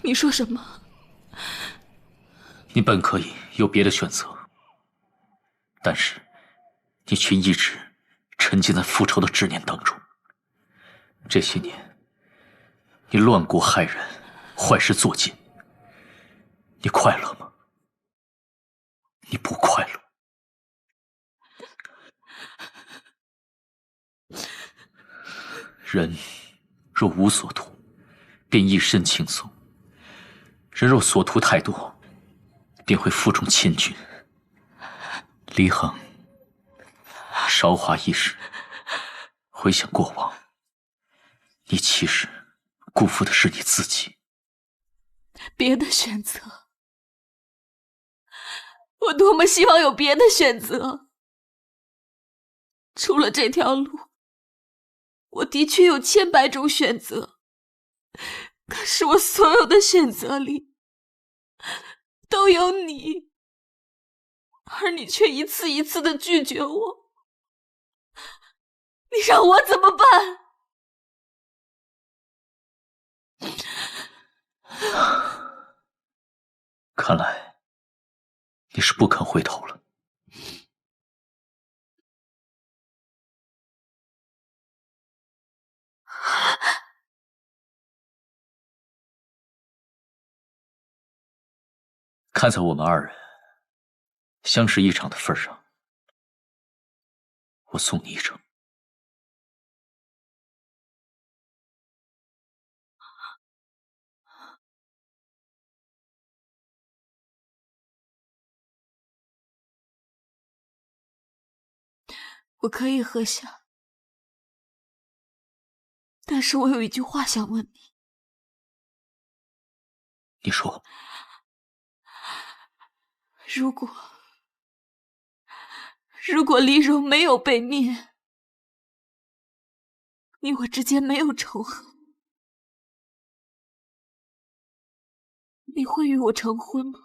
你说什么？你本可以有别的选择，但是你却一直沉浸在复仇的执念当中。这些年，你乱国害人，坏事做尽，你快乐吗？你不快乐。人若无所图，便一身轻松；人若所图太多，便会负重千钧。离衡，韶华易逝，回想过往，你其实辜负的是你自己。别的选择，我多么希望有别的选择。除了这条路，我的确有千百种选择，可是我所有的选择里都有你，而你却一次一次的拒绝我，你让我怎么办？看来你是不肯回头了。看在我们二人相识一场的份上，我送你一程。我可以喝下，但是我有一句话想问你。你说，如果丽柔没有被灭，你我之间没有仇恨，你会与我成婚吗？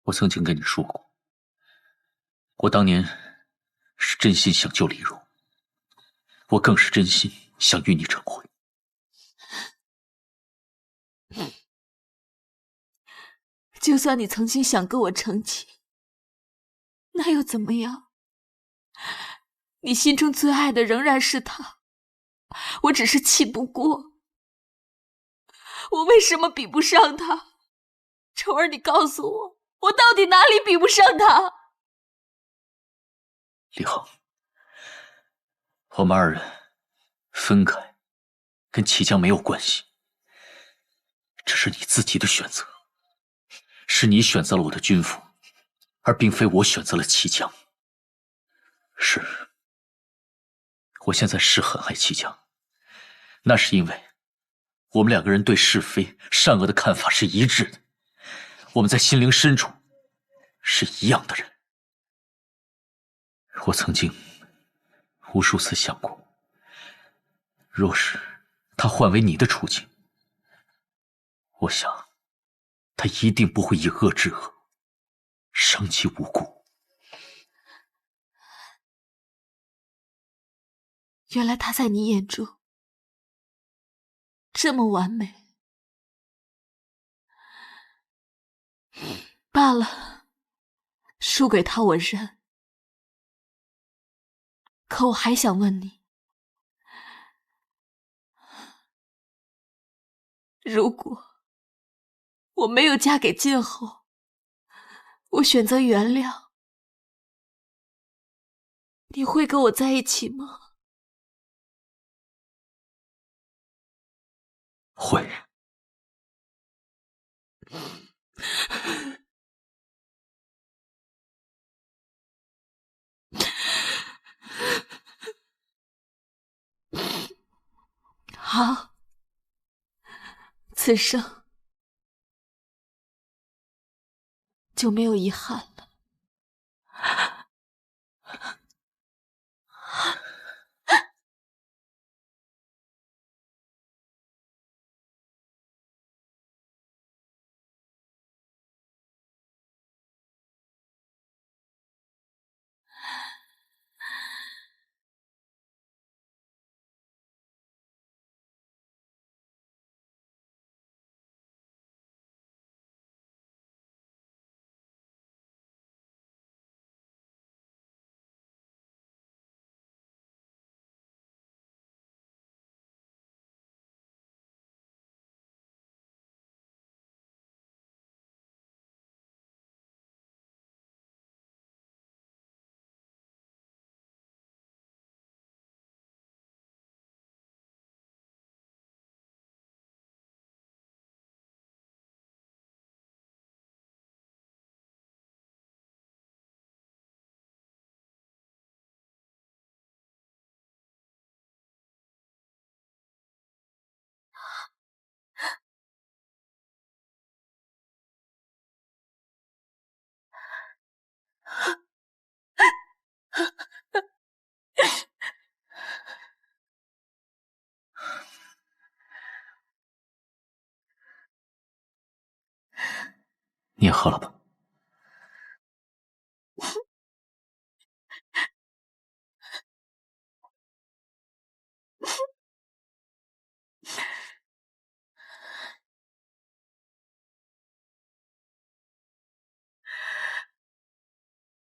我曾经跟你说过，我当年是真心想救丽柔，我更是真心想与你成婚。就算你曾经想跟我成亲，那又怎么样？你心中最爱的仍然是他，我只是气不过。我为什么比不上他？丑儿，你告诉我，我到底哪里比不上他？李恒，我们二人分开，跟齐江没有关系，这是你自己的选择，是你选择了我的军服，而并非我选择了齐江。是，我现在是很爱齐江，那是因为我们两个人对是非善恶的看法是一致的，我们在心灵深处是一样的人。我曾经无数次想过，若是他换为你的处境，我想他一定不会以恶制恶，伤其无辜。原来他在你眼中这么完美。罢了，输给他我认。可我还想问你，如果我没有嫁给晋侯，我选择原谅，你会跟我在一起吗？会。好，此生就没有遗憾了。你也喝了吧。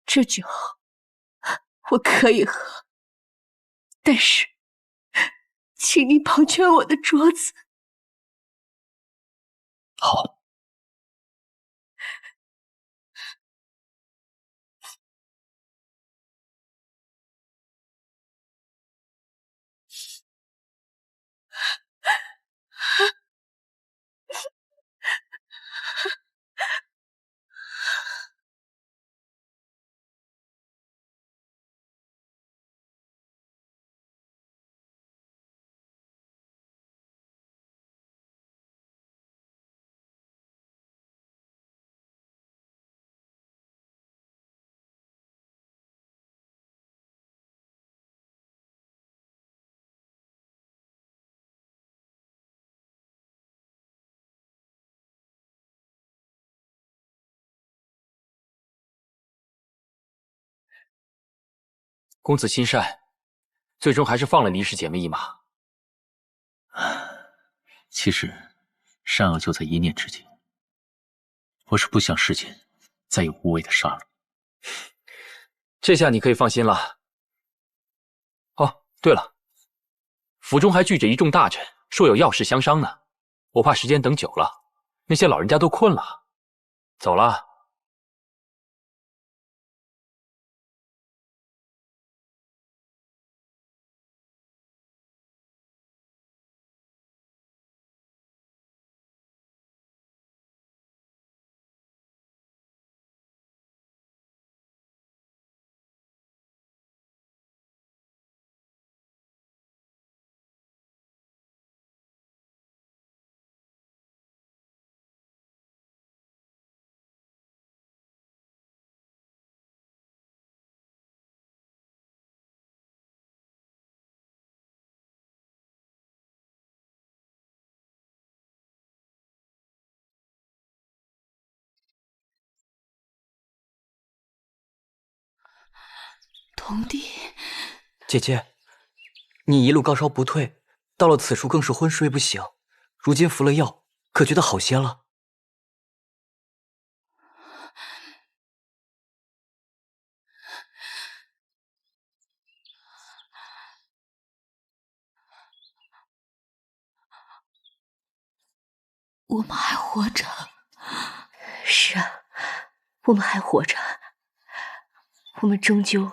这酒我可以喝，但是，请你保全我的桌子。好。公子心善，最终还是放了离氏姐妹一马。其实，善恶就在一念之间。我是不想世间再有无谓的杀戮。这下你可以放心了。哦，对了，府中还聚着一众大臣，说有要事相商呢。我怕时间等久了，那些老人家都困了。走了。童弟，姐姐，你一路高烧不退，到了此处更是昏睡不醒。如今服了药，可觉得好些了？我们还活着。是啊，我们还活着。我们终究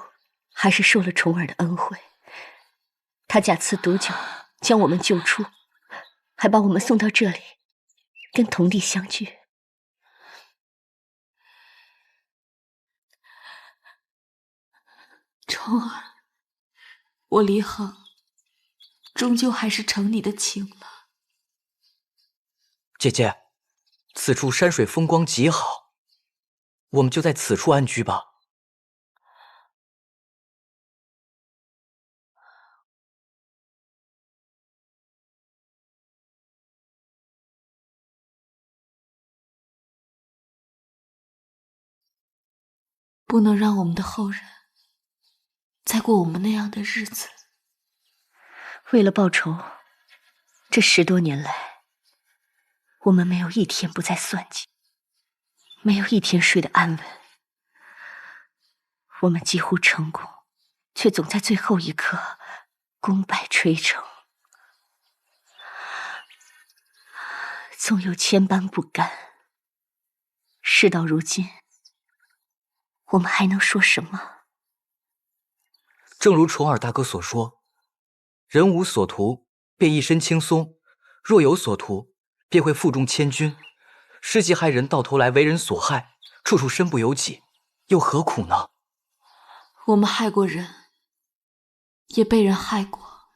还是受了重儿的恩惠。他假赐毒酒，将我们救出，还把我们送到这里，跟童弟相聚。重儿，我李恒终究还是承你的情了。姐姐，此处山水风光极好，我们就在此处安居吧。不能让我们的后人再过我们那样的日子。为了报仇，这10多年来，我们没有一天不再算计，没有一天睡得安稳。我们几乎成功，却总在最后一刻功败垂成，总有千般不甘。事到如今，我们还能说什么？正如重耳大哥所说，人无所图，便一身轻松；若有所图，便会负重千钧。施及害人，到头来为人所害，处处身不由己，又何苦呢？我们害过人，也被人害过，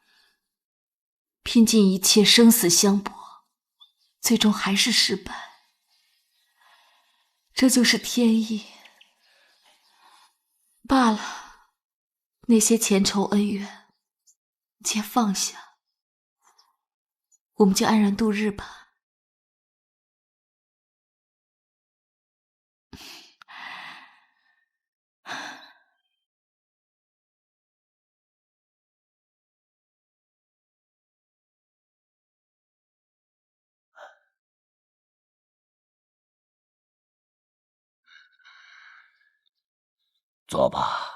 拼尽一切生死相搏，最终还是失败。这就是天意。罢了，那些前仇恩怨，且放下，我们就安然度日吧。坐吧。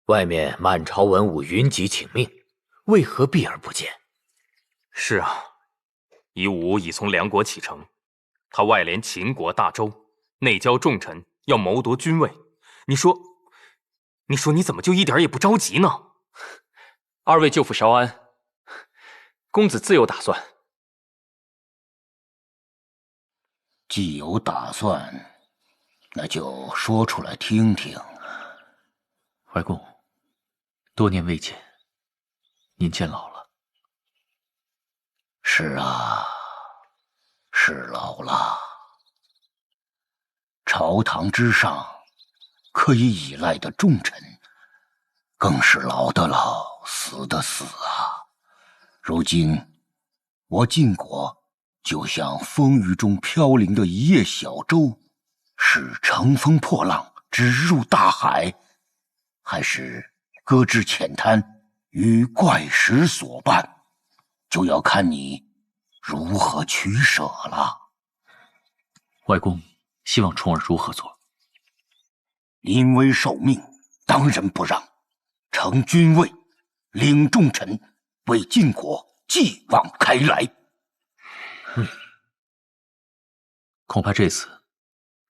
外面满朝文武云集请命，为何避而不见？是啊，夷吾已从梁国启程，他外连秦国、大周，内交重臣，要谋夺君位。你说你怎么就一点也不着急呢？二位舅父稍安，公子自有打算。既有打算，那就说出来听听。怀公，多年未见，您渐老了。是啊，是老了。朝堂之上可以依赖的重臣，更是老的老，死的死啊！如今我晋国就像风雨中飘零的一叶小舟，是乘风破浪直入大海，还是搁置浅滩与怪石所伴，就要看你如何取舍了。外公希望重耳如何做？临危受命，当仁不让，承君位，领重臣，为晋国继往开来。恐怕这次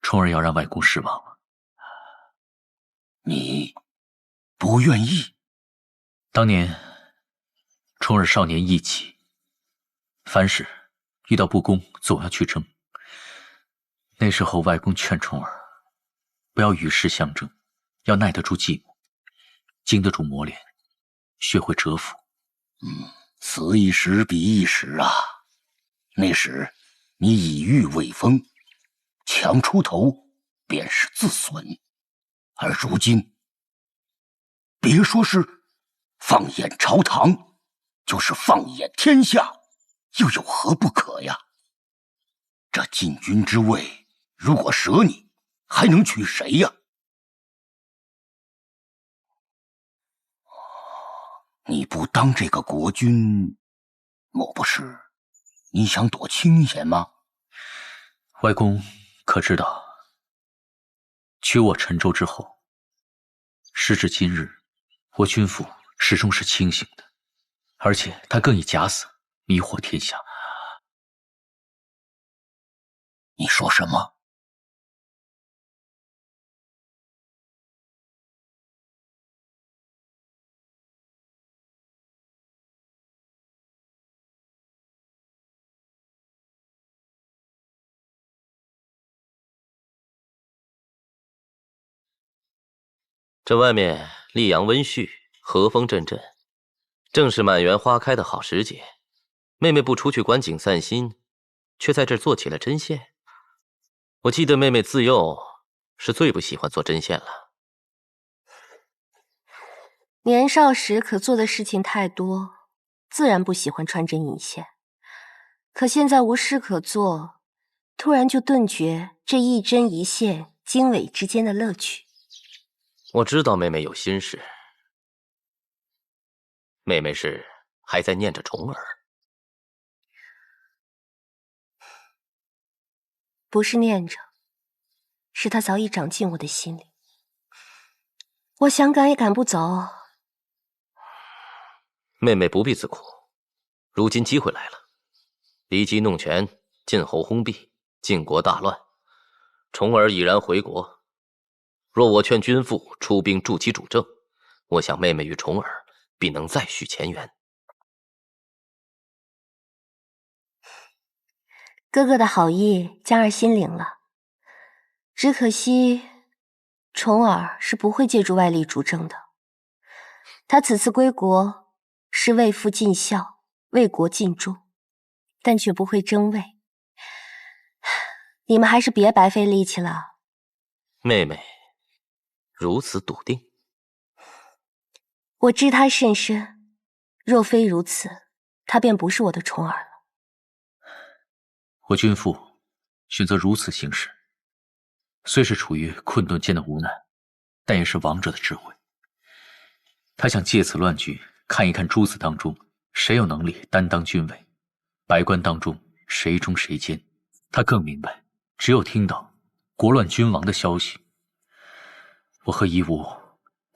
重耳要让外公失望了。你不愿意？当年重耳少年义气，凡事遇到不公总要去争。那时候外公劝重耳不要与世相争，要耐得住寂寞，经得住磨练，学会蛰伏。此一时彼一时啊！那时你以欲为风，强出头便是自损，而如今，别说是放眼朝堂，就是放眼天下，又有何不可呀？这禁军之位，如果舍你，还能取谁呀？你不当这个国君，莫不是你想躲清闲吗？外公可知道，取我陈州之后，时至今日，我君父始终是清醒的，而且他更以假死迷惑天下。你说什么？这外面溧阳温煦，和风阵阵，正是满园花开的好时节。妹妹不出去观景散心，却在这儿做起了针线。我记得妹妹自幼是最不喜欢做针线了。年少时可做的事情太多，自然不喜欢穿针引线。可现在无事可做，突然就顿觉这一针一线经纬之间的乐趣。我知道妹妹有心事，妹妹是还在念着重耳。不是念着，是他早已长进我的心里。我想赶也赶不走。妹妹不必自苦，如今机会来了，骊姬弄权，晋侯薨毕，晋国大乱，重耳已然回国。若我劝君父出兵助其主政，我想妹妹与重耳必能再续前缘。哥哥的好意，江儿心领了。只可惜，重耳是不会借助外力主政的。他此次归国，是为父尽孝，为国尽忠，但却不会争位。你们还是别白费力气了。妹妹如此笃定，我知他甚深，若非如此，他便不是我的重儿了。我君父选择如此行事，虽是处于困顿间的无奈，但也是王者的智慧。他想借此乱局，看一看诸子当中谁有能力担当军委，百官当中谁忠谁奸。他更明白，只有听到国乱君亡的消息，我和夷吾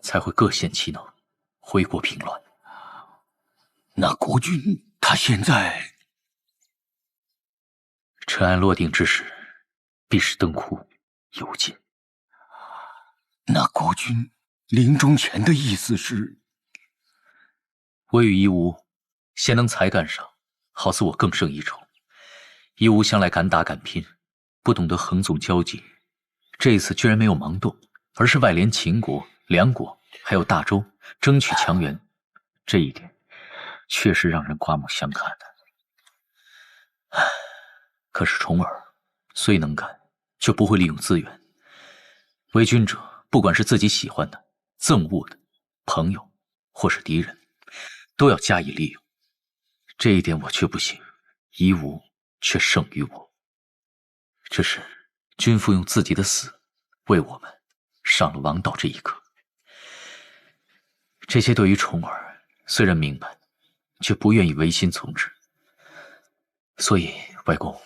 才会各显其能，回国平乱。那国君他现在……尘埃落定之时，必是灯枯油尽。那国君临终前的意思是，我与夷吾贤能才干上，好似我更胜一筹。夷吾向来敢打敢拼，不懂得横纵交际，这一次居然没有盲动，而是外联秦国、梁国还有大周，争取强援。这一点确实让人刮目相看的。可是重耳虽能干，却不会利用资源。为君者，不管是自己喜欢的、憎恶的、朋友或是敌人，都要加以利用。这一点我却不行，夷吾却胜于我。只是君父用自己的死为我们上了王道这一课。这些对于重耳虽然明白，却不愿意违心从之。所以外公，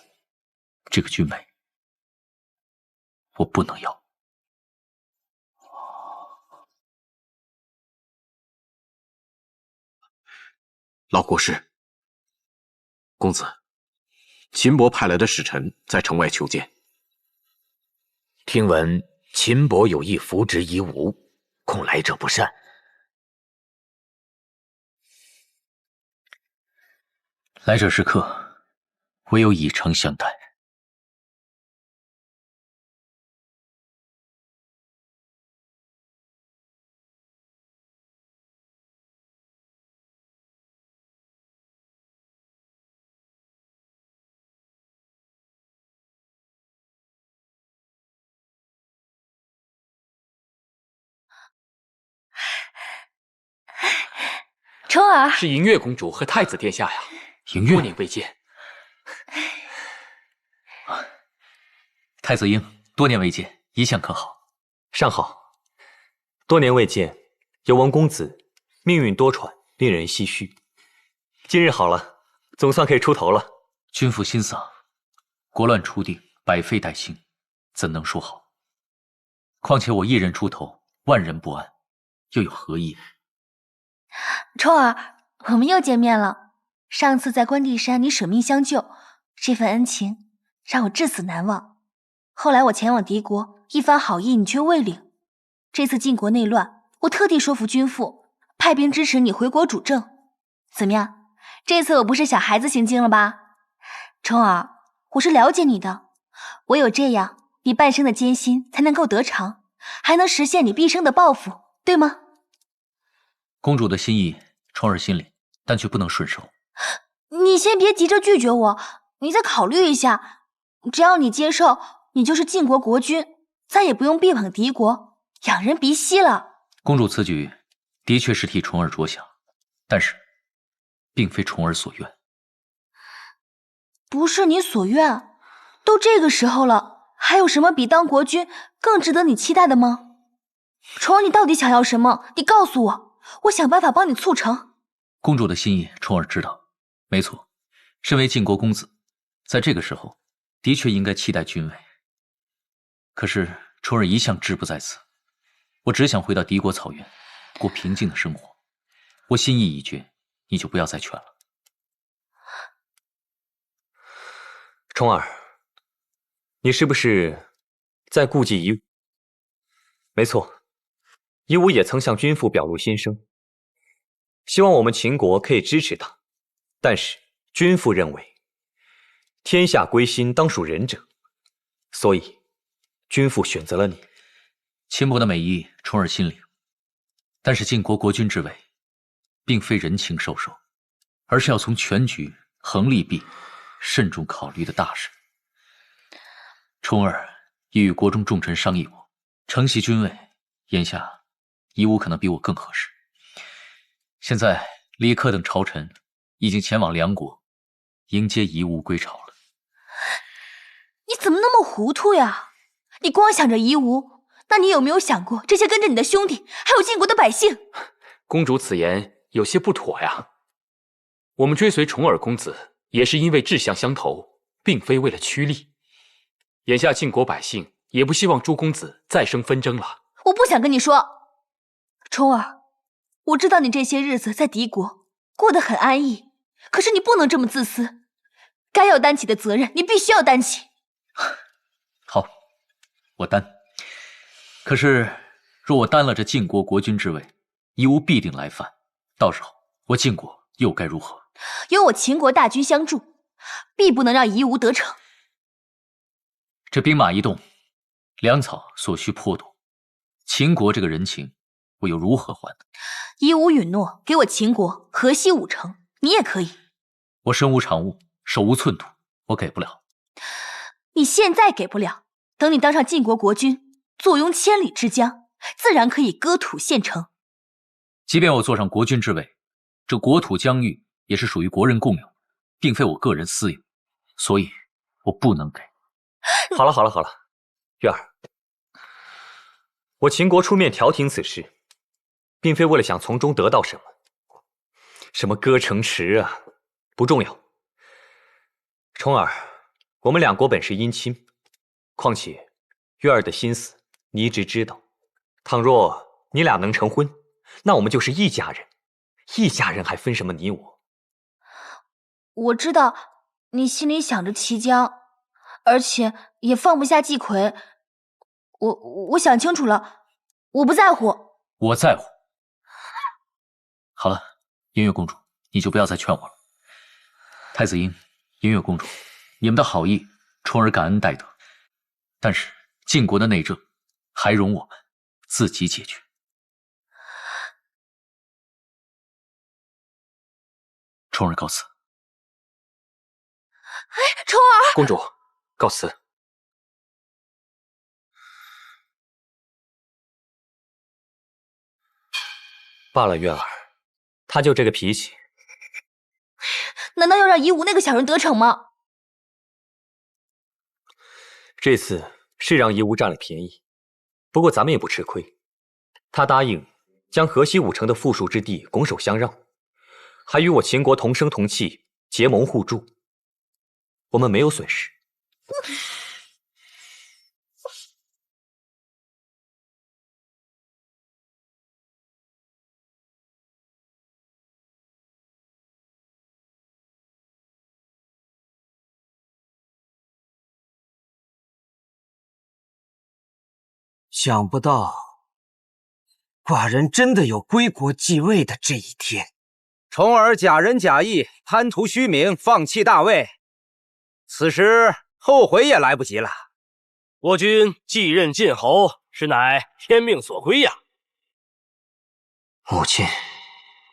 这个军委我不能要。老国师，公子，秦伯派来的使臣在城外求见。听闻秦伯有意扶植夷吾，恐来者不善。来者是客，唯有以诚相待。重耳，是银月公主和太子殿下呀！银月，多年未见。太子婴，多年未见，一向可好？尚好。多年未见，有王公子命运多舛，令人唏嘘。今日好了，总算可以出头了。君父心丧，国乱初定，百废待兴，怎能说好？况且我一人出头，万人不安，又有何意？重耳，我们又见面了。上次在关帝山，你舍命相救，这份恩情让我至死难忘。后来我前往敌国，一番好意你却未领。这次晋国内乱，我特地说服君父，派兵支持你回国主政。怎么样？这次我不是小孩子行径了吧？重耳，我是了解你的，唯有这样，你半生的艰辛才能够得偿，还能实现你毕生的抱负，对吗？公主的心意，重耳心领，但却不能顺受。你先别急着拒绝我，你再考虑一下。只要你接受，你就是晋国国君，再也不用逼捧敌国，仰人鼻息了。公主此举的确是替重耳着想，但是并非重耳所愿。不是你所愿？都这个时候了，还有什么比当国君更值得你期待的吗？重耳，你到底想要什么？你告诉我，我想办法帮你促成。公主的心意，重耳知道。没错，身为晋国公子，在这个时候的确应该期待君位。可是重耳一向志不在此，我只想回到敌国草原，过平静的生活。我心意已决，你就不要再劝了。重耳，你是不是在顾忌夷？没错，夷吾也曾向君父表露心声，希望我们秦国可以支持他。但是君父认为，天下归心当属仁者，所以君父选择了你。秦伯的美意，重耳心领。但是晋国国君之位，并非人情授受，而是要从全局衡利弊，慎重考虑的大事。重耳已与国中重臣商议过，承袭君位，眼下夷吾可能比我更合适。现在李克等朝臣已经前往梁国，迎接夷吾归朝了。你怎么那么糊涂呀？你光想着夷吾，那你有没有想过这些跟着你的兄弟，还有晋国的百姓？公主此言有些不妥呀。我们追随重耳公子，也是因为志向相投，并非为了趋利。眼下晋国百姓也不希望诸公子再生纷争了。我不想跟你说，重耳，我知道你这些日子在敌国过得很安逸，可是你不能这么自私，该要担起的责任你必须要担起。好，我担。可是若我担了这晋国国君之位，夷吾必定来犯，到时候我晋国又该如何？有我秦国大军相助，必不能让夷吾得逞。这兵马一动，粮草所需颇多，秦国这个人情，我又如何还呢？夷吾允诺给我秦国河西5城，你也可以。我身无长物，手无寸土，我给不了。你现在给不了，等你当上晋国国君，坐拥千里之疆，自然可以割土献城。即便我坐上国君之位，这国土疆域也是属于国人共有，并非我个人私有，所以我不能给。好了好了好了，月儿，我秦国出面调停此事，并非为了想从中得到什么，什么割城池啊，不重要。重耳，我们两国本是姻亲，况且月儿的心思你一直知道。倘若你俩能成婚，那我们就是一家人，一家人还分什么你我？我知道你心里想着齐姜，而且也放不下季葵。我想清楚了，我不在乎。我在乎。好了，音乐公主，你就不要再劝我了。太子婴，音乐公主，你们的好意，重耳感恩戴德，但是晋国的内政，还容我们自己解决。重耳告辞。哎，重耳，公主告辞。罢了，月儿，他就这个脾气。难道要让夷吾那个小人得逞吗？这次是让夷吾占了便宜，不过咱们也不吃亏。他答应将河西5城的富庶之地拱手相让，还与我秦国同声同气，结盟互助，我们没有损失。想不到，寡人真的有归国继位的这一天。重耳假仁假义，贪图虚名，放弃大位，此时后悔也来不及了。国君继任晋侯，实乃天命所归呀。母亲，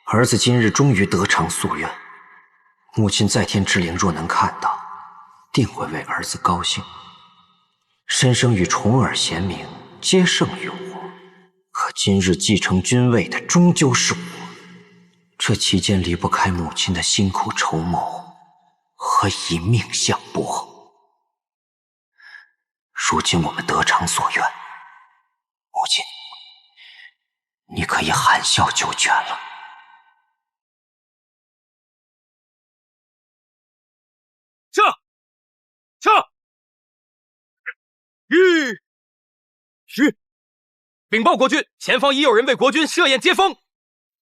儿子今日终于得偿夙愿。母亲在天之灵若能看到，定会为儿子高兴。申生与重耳贤明，皆胜于我，可今日继承君位的终究是我。这期间离不开母亲的辛苦筹谋和以命相搏。如今我们得偿所愿，母亲，你可以含笑九泉了。撤！撤！吁！禀报国君，前方已有人为国君设宴接风。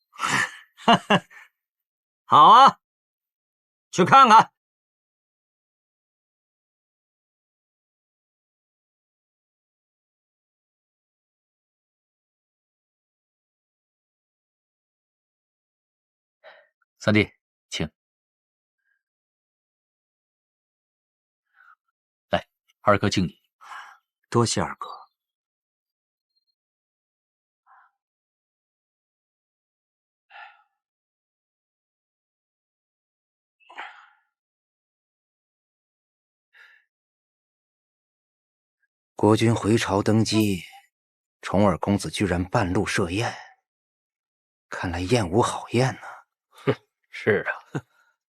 哈哈，好啊，去看看。三弟，请。来，二哥敬你。多谢二哥。国君回朝登基，重耳公子居然半路设宴，看来宴无好宴呢。哼，是啊，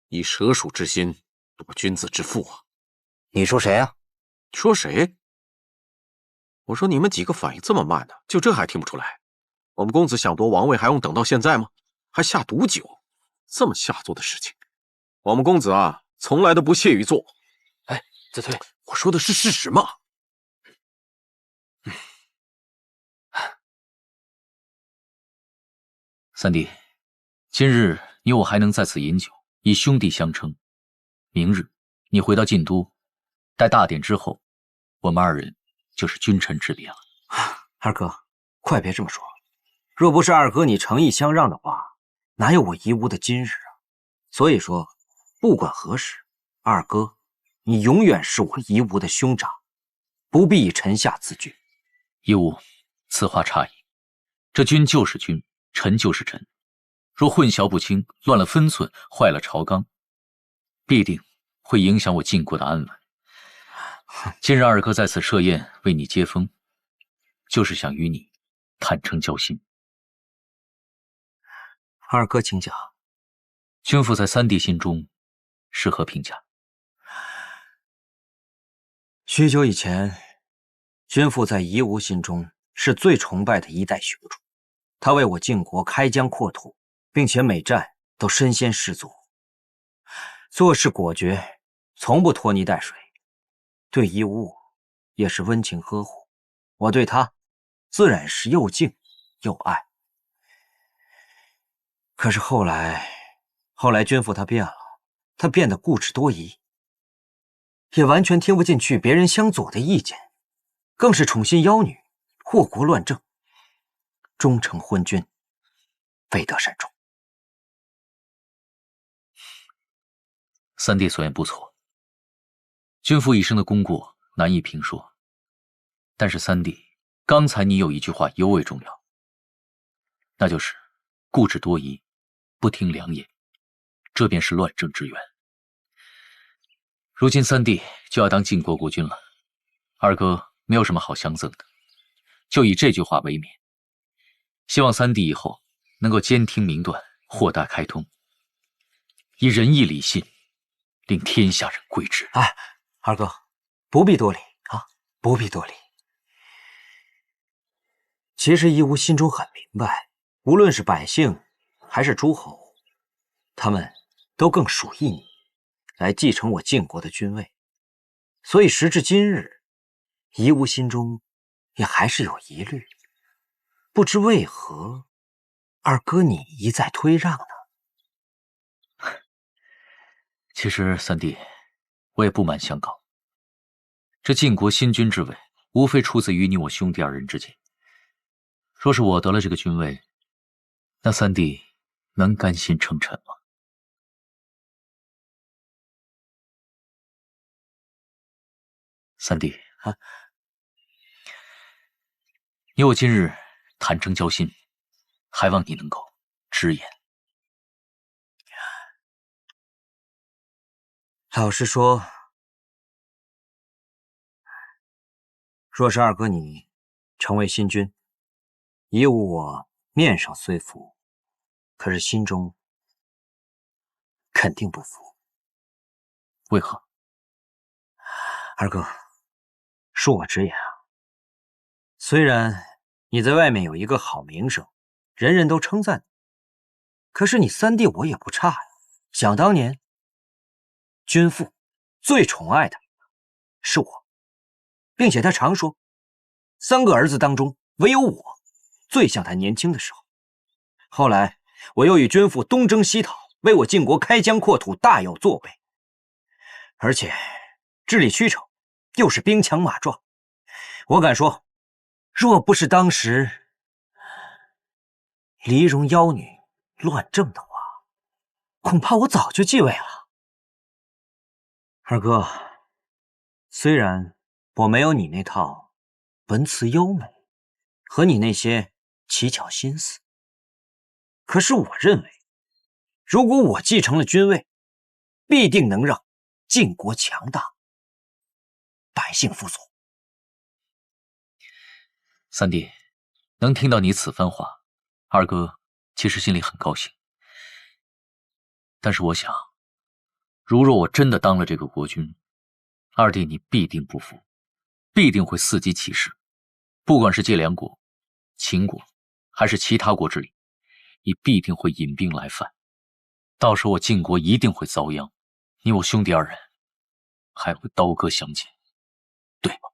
以蛇鼠之心度君子之腹啊！你说谁啊？说谁？我说你们几个反应这么慢呢，就这还听不出来？我们公子想夺王位，还用等到现在吗？还下毒酒，这么下作的事情，我们公子啊，从来都不屑于做。哎，子推，我说的是事实嘛。三弟，今日你我还能在此饮酒，以兄弟相称。明日你回到晋都，待大典之后，我们二人就是君臣之别了。二哥，快别这么说，若不是二哥你诚意相让的话，哪有我夷吾的今日啊？所以说，不管何时，二哥，你永远是我夷吾的兄长，不必以臣下自居。夷吾，此话差矣。这君就是君，臣就是臣，若混淆不清，乱了分寸，坏了朝纲，必定会影响我晋国的安稳。今日二哥在此设宴为你接风，就是想与你坦诚交心。二哥请讲。君父在三弟心中是何评价？许久以前，君父在夷吾心中是最崇拜的一代雄主，他为我晋国开疆扩土，并且每战都身先士卒，做事果决，从不拖泥带水，对夷吾也是温情呵护。我对他自然是又敬又爱。可是后来君父他变了，他变得固执多疑，也完全听不进去别人相左的意见，更是宠信妖女，祸国乱政，终成昏君，未得善终。三弟所言不错，君父一生的功过难以评说。但是三弟，刚才你有一句话尤为重要，那就是固执多疑，不听良言，这便是乱政之源。如今三弟就要当晋国国君了，二哥没有什么好相赠的，就以这句话为勉。希望三弟以后能够兼听明断，豁达开通，以仁义礼信，令天下人归之。哎，二哥，不必多礼啊，不必多礼。其实夷吾心中很明白，无论是百姓还是诸侯，他们都更属意你，来继承我晋国的君位。所以时至今日，夷吾心中也还是有疑虑，不知为何二哥你一再推让呢？其实三弟，我也不瞒相告，这晋国新君之位，无非出自于你我兄弟二人之间。若是我得了这个君位，那三弟能甘心称臣吗？三弟啊，你我今日坦诚交心，还望你能够直言。老实说，若是二哥你成为新君，夷吾我面上虽服，可是心中肯定不服。为何？二哥，恕我直言啊，虽然你在外面有一个好名声，人人都称赞你，可是你三弟我也不差呀。想当年，君父最宠爱的是我，并且他常说，3个儿子当中唯有我最像他年轻的时候。后来我又与君父东征西讨，为我晋国开疆扩土，大有作为，而且治理曲城又是兵强马壮。我敢说，若不是当时黎戎妖女乱政的话，恐怕我早就继位了。二哥，虽然我没有你那套文辞优美和你那些奇巧心思，可是我认为，如果我继承了君位，必定能让晋国强大，百姓富足。三弟，能听到你此番话，二哥其实心里很高兴。但是我想，如若我真的当了这个国君，二弟你必定不服，必定会伺机起事，不管是借梁国、秦国，还是其他国之力，你必定会引兵来犯。到时候我晋国一定会遭殃，你我兄弟二人还会刀戈相见，对吧？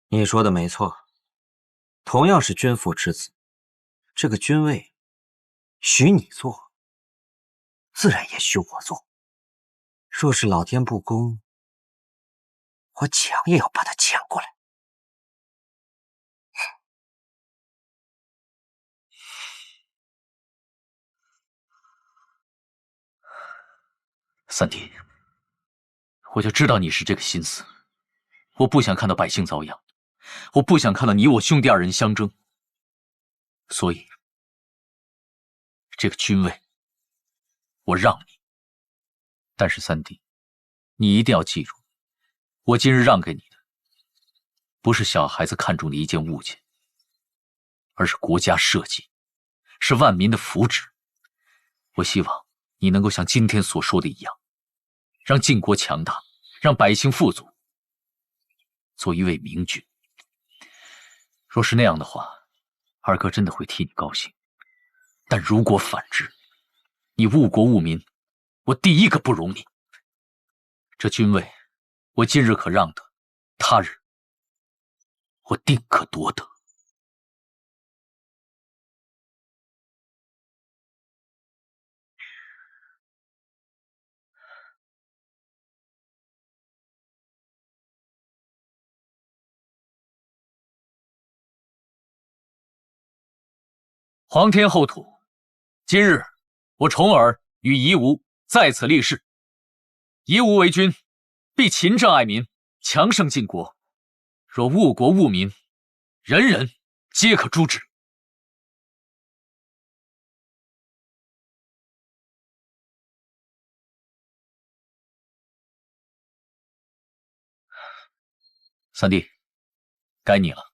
你说的没错，同样是君父之子，这个君位许你做，自然也许我做。若是老天不公，我抢也要把他抢过来。三弟，我就知道你是这个心思。我不想看到百姓遭殃，我不想看到你我兄弟二人相争，所以这个君位我让你。但是三弟，你一定要记住，我今日让给你的，不是小孩子看中的一件物件，而是国家社稷，是万民的福祉。我希望你能够像今天所说的一样，让晋国强大，让百姓富足，做一位明君。若是那样的话，二哥真的会替你高兴。但如果反之，你误国误民，我第一个不容你。这君位，我今日可让得，他日我定可夺得。皇天厚土，今日我重耳与夷吾在此立誓，夷吾为君，必勤政爱民，强盛晋国。若误国误民，人人皆可诛之。三弟，该你了。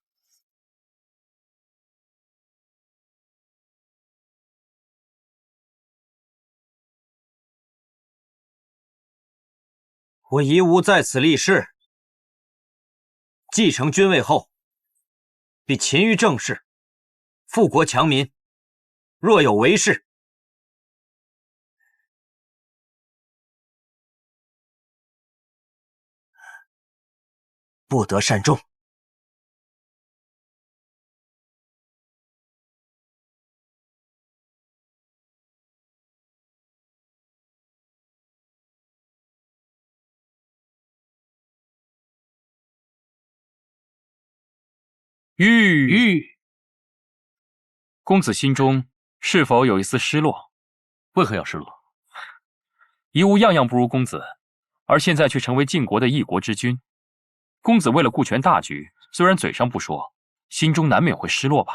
我夷吾在此立誓，继承君位后，必勤于政事，富国强民。若有违事，不得善终。公子心中是否有一丝失落？为何要失落？夷吾样样不如公子，而现在却成为晋国的一国之君。公子为了顾全大局，虽然嘴上不说，心中难免会失落吧？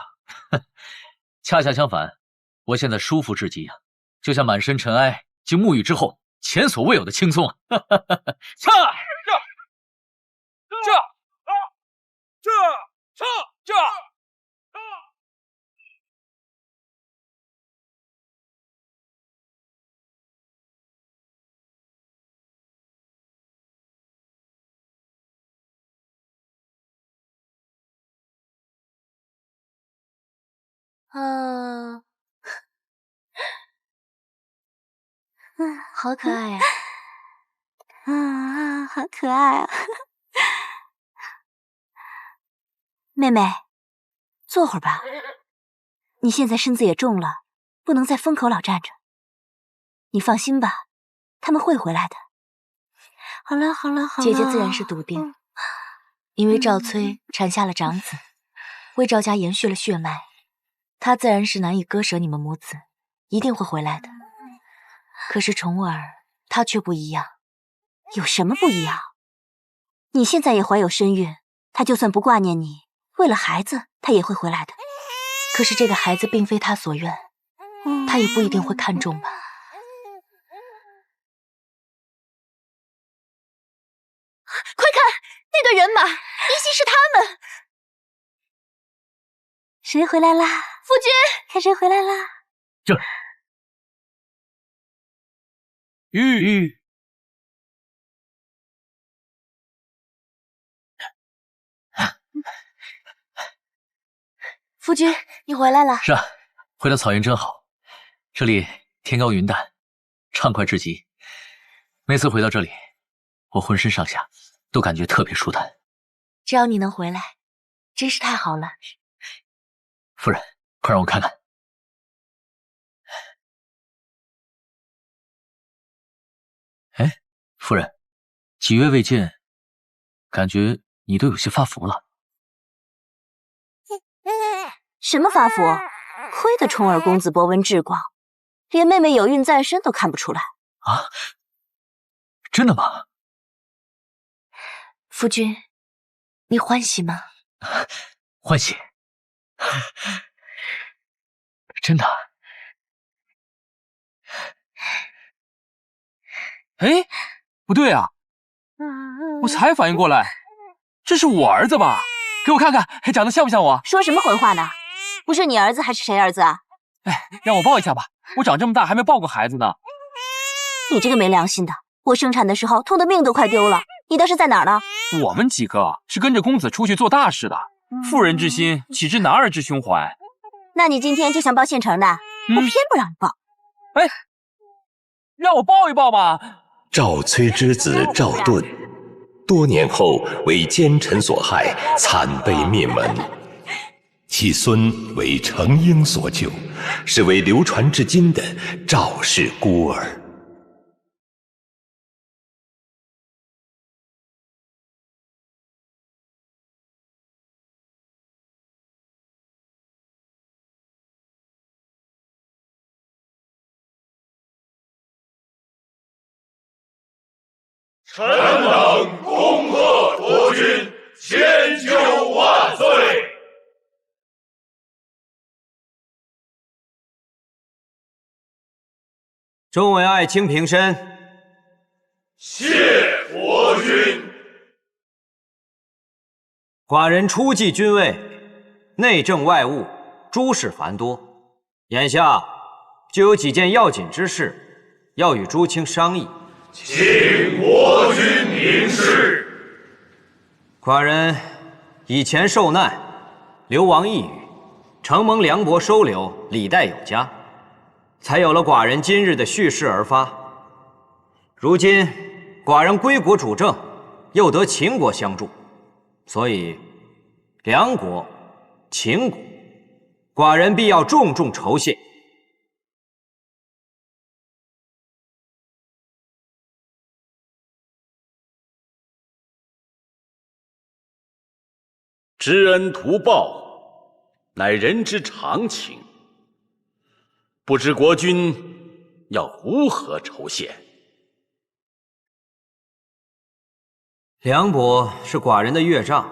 恰恰相反，我现在舒服至极啊，就像满身尘埃经沐浴之后，前所未有的轻松啊！好可爱呀！好可爱啊！妹妹，坐会儿吧。你现在身子也重了，不能在风口老站着。你放心吧，他们会回来的。好了好了好了，姐姐自然是笃定，因为赵崔产下了长子，为赵家延续了血脉，她自然是难以割舍你们母子，一定会回来的。可是重耳他却不一样。有什么不一样？你现在也怀有身孕，他就算不挂念你，为了孩子，他也会回来的。可是这个孩子并非他所愿，他也不一定会看重吧。快看，那队人马，依稀是他们。谁回来啦？夫君，看谁回来啦？这玉，夫君，你回来了。是啊，回到草原真好，这里天高云淡，畅快至极。每次回到这里，我浑身上下都感觉特别舒坦。只要你能回来，真是太好了。夫人，快让我看看。哎，夫人，几月未见，感觉你都有些发福了。什么发福？亏得冲儿公子博闻志广，连妹妹有孕在身都看不出来啊？真的吗？夫君，你欢喜吗？欢喜，真的。哎，不对啊！我才反应过来，这是我儿子吧？给我看看，长得像不像我？说什么混话呢？不是你儿子还是谁儿子啊？哎，让我抱一下吧，我长这么大还没抱过孩子呢。你这个没良心的！我生产的时候痛得命都快丢了，你当时在哪儿呢？我们几个是跟着公子出去做大事的，妇人之心岂知男儿之胸怀？那你今天就想抱现成的，我偏不让你抱。哎，让我抱一抱吧。赵崔之子赵盾，多年后为奸臣所害，惨被灭门。其孙为程婴所救，是为流传至今的赵氏孤儿。臣等恭贺国君千秋万岁！众位爱卿平身。谢国君。寡人初继君位，内政外务诸事繁多，眼下就有几件要紧之事要与诸卿商议。请国君明示。寡人以前受难，流亡异域，承蒙梁伯收留，礼待有加，才有了寡人今日的蓄势而发。如今寡人归国主政，又得秦国相助，所以梁国、秦国，寡人必要重重酬谢。知恩图报，乃人之常情。不知国君要如何酬谢？梁伯是寡人的岳丈，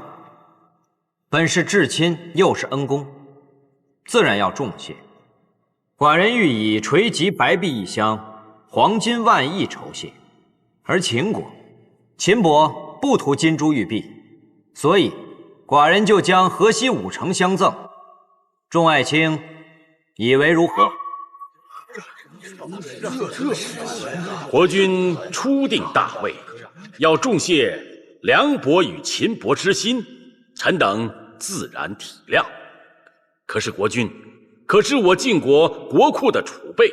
本是至亲，又是恩公，自然要重谢。寡人欲以垂棘白璧1箱，黄金10000亿酬谢。而秦国，秦伯不图金珠玉璧，所以寡人就将河西5城相赠。众爱卿以为如何？国君初定大位，要重谢梁伯与秦伯之心，臣等自然体谅。可是国君，可知我晋国国库的储备，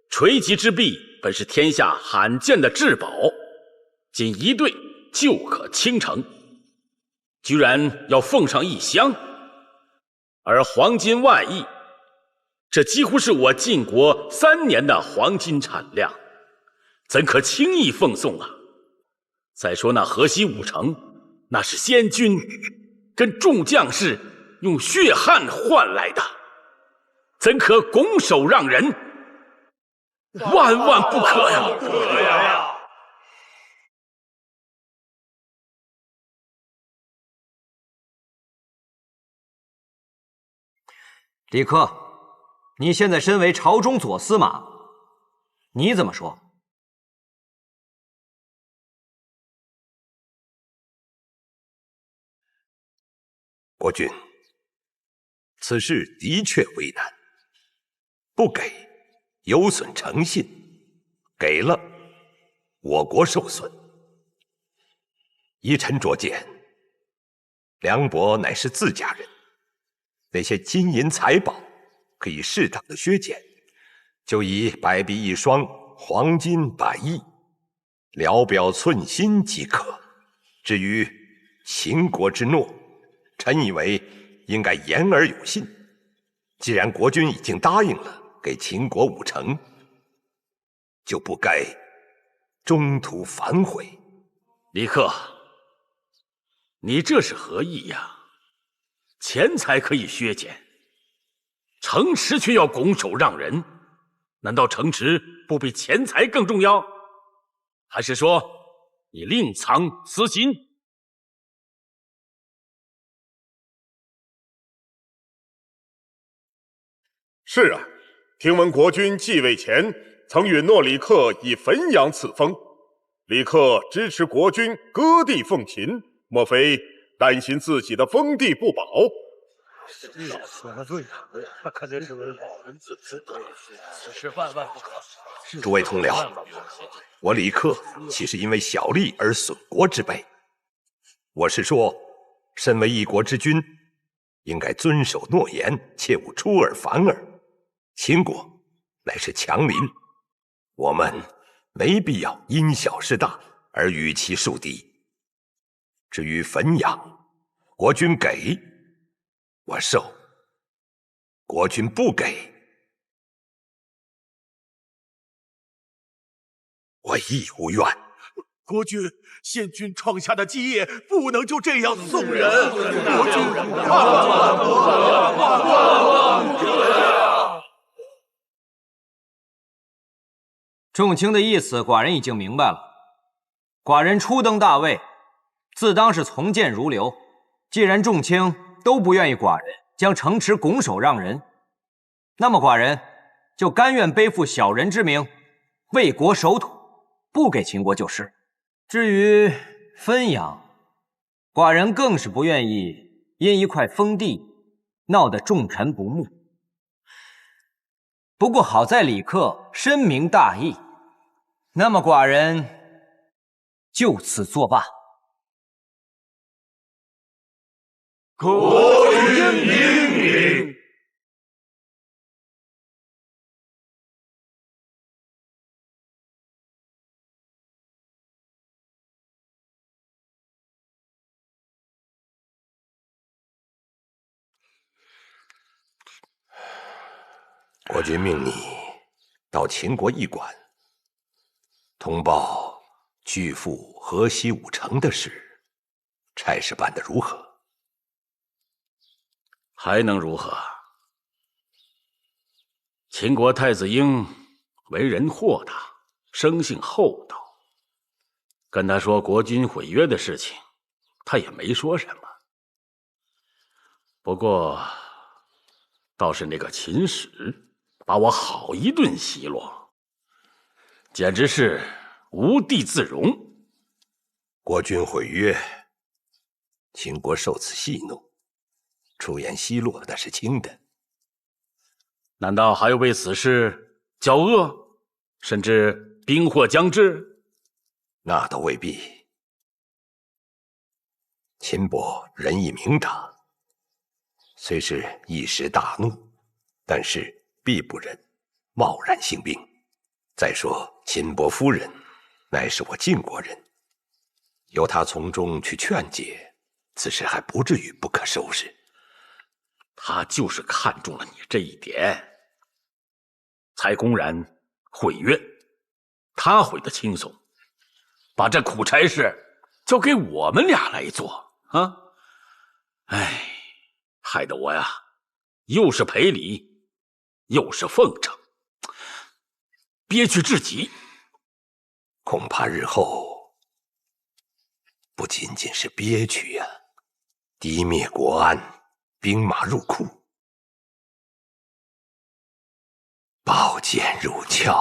垂棘之璧本是天下罕见的至宝，仅1对就可倾城，居然要奉上1箱，而黄金10000亿，这几乎是我晋国3年的黄金产量，怎可轻易奉送啊？再说那河西5城，那是先君跟众将士用血汗换来的，怎可拱手让人？万万不可呀！不可呀！李克，你现在身为朝中左司马，你怎么说？国君，此事的确为难。不给，有损诚信；给了，我国受损。依臣拙见，梁伯乃是自家人，那些金银财宝可以适当的削减，就以百璧一双、黄金100亿，聊表寸心即可。至于秦国之诺，臣以为应该言而有信。既然国君已经答应了给秦国5成，就不该中途反悔。李克，你这是何意呀？钱财可以削减，城池却要拱手让人，难道城池不比钱财更重要？还是说你另藏私心？是啊，听闻国君继位前曾允诺李克以汾阳赐封，李克支持国君割地奉秦，莫非担心自己的封地不保？说的对呀，他看这是位老人子嗣，此事万万不可。诸位同僚，我李克岂是因为小利而损国之辈？我是说，身为一国之君，应该遵守诺言，切勿出尔反尔。秦国乃是强邻，我们没必要因小失大而与其树敌。至于汾阳，国君给，我受；国君不给，我亦无怨。国君，先君创下的基业不能就这样送人。国君，众卿的意思，寡人已经明白了。寡人初登大位，自当是从谏如流。既然众卿都不愿意寡人将城池拱手让人，那么寡人就甘愿背负小人之名，为国守土，不给秦国就是。至于汾阳，寡人更是不愿意因一块封地闹得众臣不睦。不过好在李克深明大义，那么寡人就此作罢。国君英明。国君命你到秦国驿馆通报拒付河西5城的事，差事办得如何？还能如何？秦国太子婴为人豁达，生性厚道。跟他说国君毁约的事情，他也没说什么。不过，倒是那个秦使把我好一顿奚落，简直是无地自容。国君毁约，秦国受此戏怒，出言奚落那是轻的。难道还要为此事骄恶，甚至兵祸将至？那倒未必。秦伯仁义明察，虽是一时大怒，但是必不忍贸然兴兵。再说秦伯夫人乃是我晋国人，由他从中去劝解，此事还不至于不可收拾。他就是看中了你这一点，才公然毁约。他毁得轻松，把这苦差事交给我们俩来做啊！哎，害得我呀，又是赔礼，又是奉承，憋屈至极。恐怕日后不仅仅是憋屈呀，敌灭国安，兵马入库，宝剑入鞘，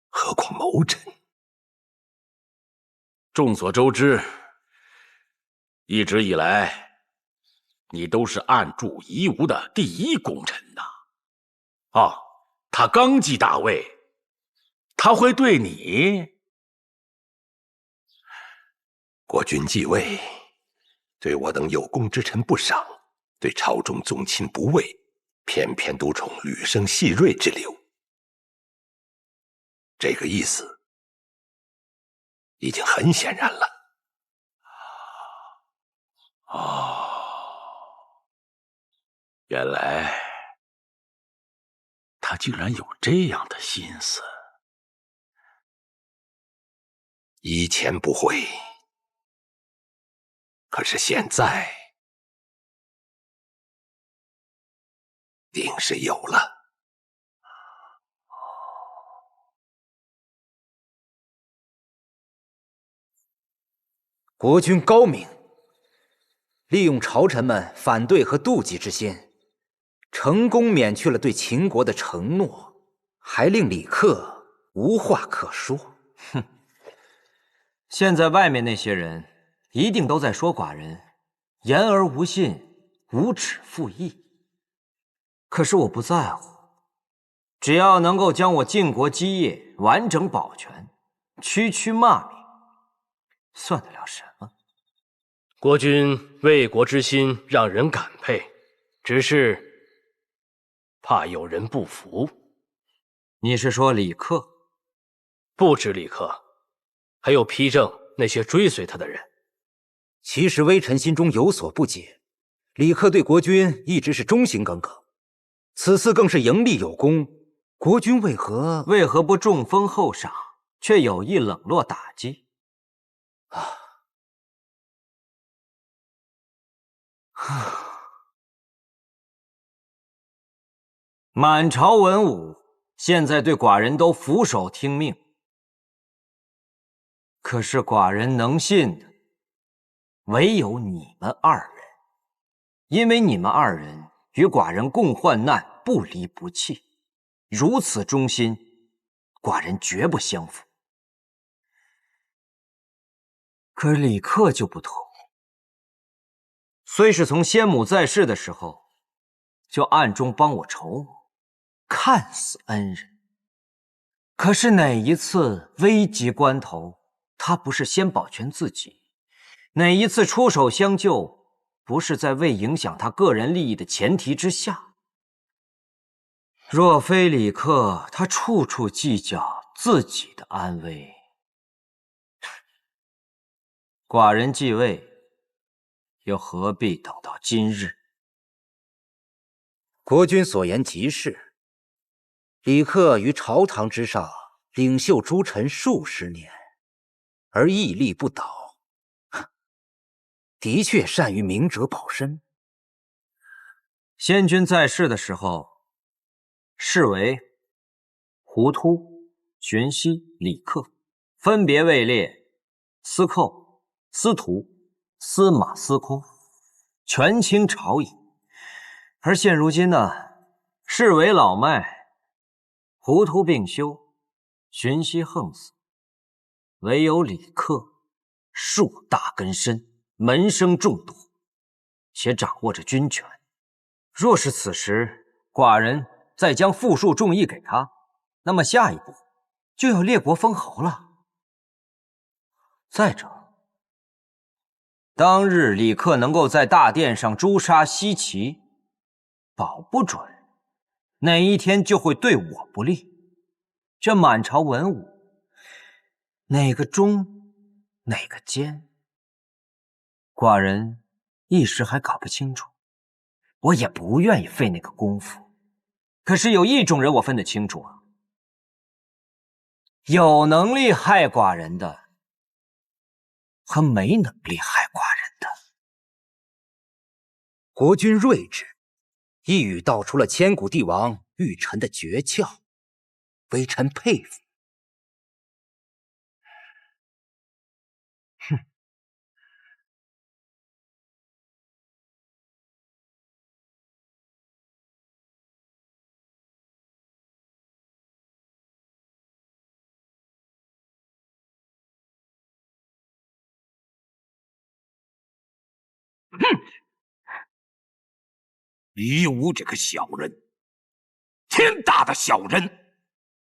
何况谋臣？众所周知，一直以来，你都是暗助夷吾的第一功臣呐。哦，他刚继大位，他会对你……国君继位，对我等有功之臣不赏，对朝中宗亲不畏，偏偏独宠履生细锐之流。这个意思已经很显然了。原来他竟然有这样的心思。以前不会，可是现在定是有了。国君高明，利用朝臣们反对和妒忌之心，成功免去了对秦国的承诺，还令李克无话可说。哼！现在外面那些人一定都在说寡人言而无信，无耻负义。可是我不在乎，只要能够将我晋国基业完整保全，区区骂名，算得了什么？国君为国之心让人感佩，只是怕有人不服。你是说李克？不止李克，还有丕正那些追随他的人。其实微臣心中有所不解，李克对国君一直是忠心耿耿，此次更是盈利有功，国君为何不中封厚赏，却有意冷落打击？满朝文武现在对寡人都俯首听命，可是寡人能信的唯有你们二人，因为你们二人与寡人共患难，不离不弃，如此忠心，寡人绝不相负。可是李克就不同，虽是从先母在世的时候就暗中帮我筹谋，看似恩人，可是哪一次危急关头，他不是先保全自己？哪一次出手相救，不是在未影响他个人利益的前提之下？若非李克，他处处计较自己的安危。寡人继位，又何必等到今日？国君所言极是。李克于朝堂之上领袖诸臣数十年，而屹立不倒，的确善于明哲保身。先君在世的时候，侍卫胡突、荀息、李克分别位列司寇、司徒、司马、司空，权倾朝野。而现如今呢，侍卫老迈，胡突病休，荀息横死，唯有李克树大根深，门生众多，且掌握着军权。若是此时寡人再将富庶众议给他，那么下一步就要列国封侯了。再者，当日李克能够在大殿上诛杀西岐，保不准哪一天就会对我不利。这满朝文武，哪个忠，哪个奸，寡人一时还搞不清楚，我也不愿意费那个功夫。可是有一种人我分得清楚啊，有能力害寡人的和没能力害寡人的。国君睿智，一语道出了千古帝王遇臣的诀窍，微臣佩服。哼。夷吾这个小人，天大的小人，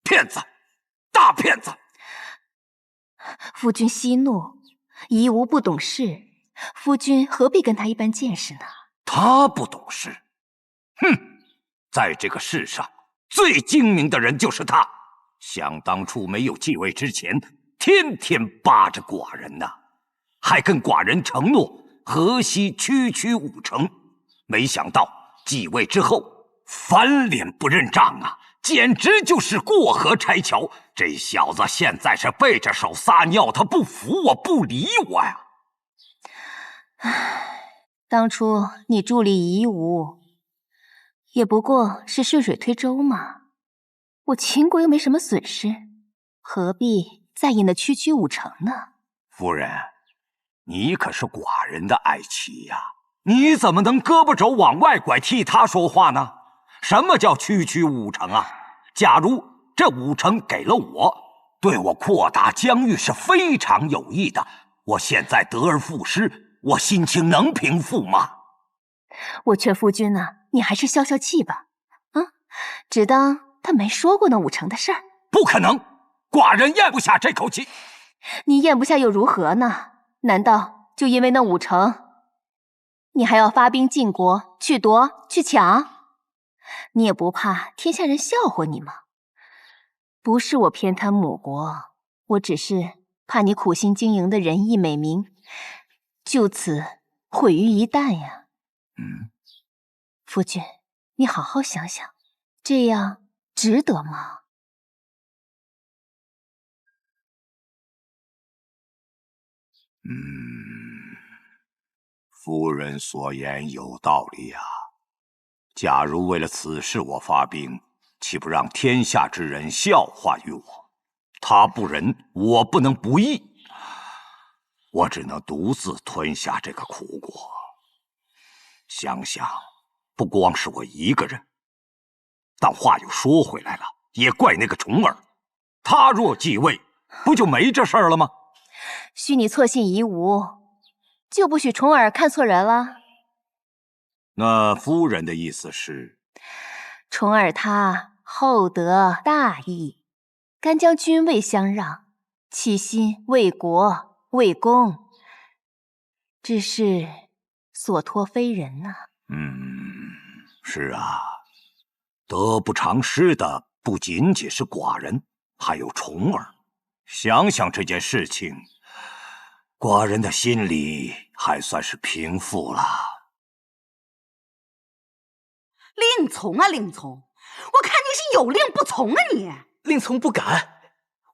骗子，大骗子！夫君息怒，夷吾不懂事，夫君何必跟他一般见识呢？他不懂事，哼，在这个世上最精明的人就是他。想当初没有继位之前，天天巴着寡人呐，还跟寡人承诺河西区区5城，没想到继位之后翻脸不认账啊，简直就是过河拆桥。这小子现在是背着手撒尿，他不服我，不理我呀。当初你助力夷吾，也不过是顺水推舟嘛。我秦国又没什么损失，何必在意那区区5城呢？夫人，你可是寡人的爱妻呀，你怎么能胳膊肘往外拐替他说话呢？什么叫区区5城啊？假如这5城给了我，对我扩大疆域是非常有益的。我现在得而复失，我心情能平复吗？我劝夫君呢，你还是消消气吧。只当他没说过那5城的事儿。不可能，寡人咽不下这口气。你咽不下又如何呢？难道就因为那5城，你还要发兵晋国，去夺去抢？你也不怕天下人笑话你吗？不是我偏袒母国，我只是怕你苦心经营的仁义美名就此毁于一旦呀。夫君，你好好想想，这样值得吗？夫人所言有道理呀。假如为了此事我发兵，岂不让天下之人笑话于我？他不仁，我不能不义，我只能独自吞下这个苦果。想想，不光是我一个人。但话又说回来了，也怪那个重耳，他若继位，不就没这事儿了吗？许你错信夷吾，就不许重耳看错人了。那夫人的意思是，重耳他厚德大义，甘将君位相让，其心为国为公，只是所托非人呐。是啊，得不偿失的不仅仅是寡人，还有重耳。想想这件事情，寡人的心里还算是平复了。令从啊，令从，我看你是有令不从啊你！令从不敢。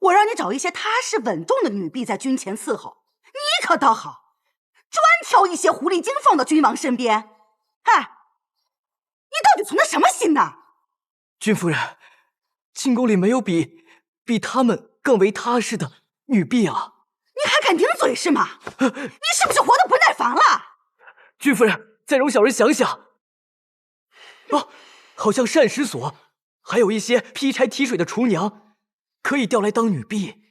我让你找一些踏实稳重的女婢在军前伺候，你可倒好，专挑一些狐狸精放到君王身边。哎，你到底存的什么心呢？君夫人，进宫里没有比他们更为踏实的女婢啊！你还敢顶嘴是吗？你是不是活得不耐烦了？君夫人，再容小人想想。好像膳食所还有一些劈柴提水的厨娘，可以调来当女婢。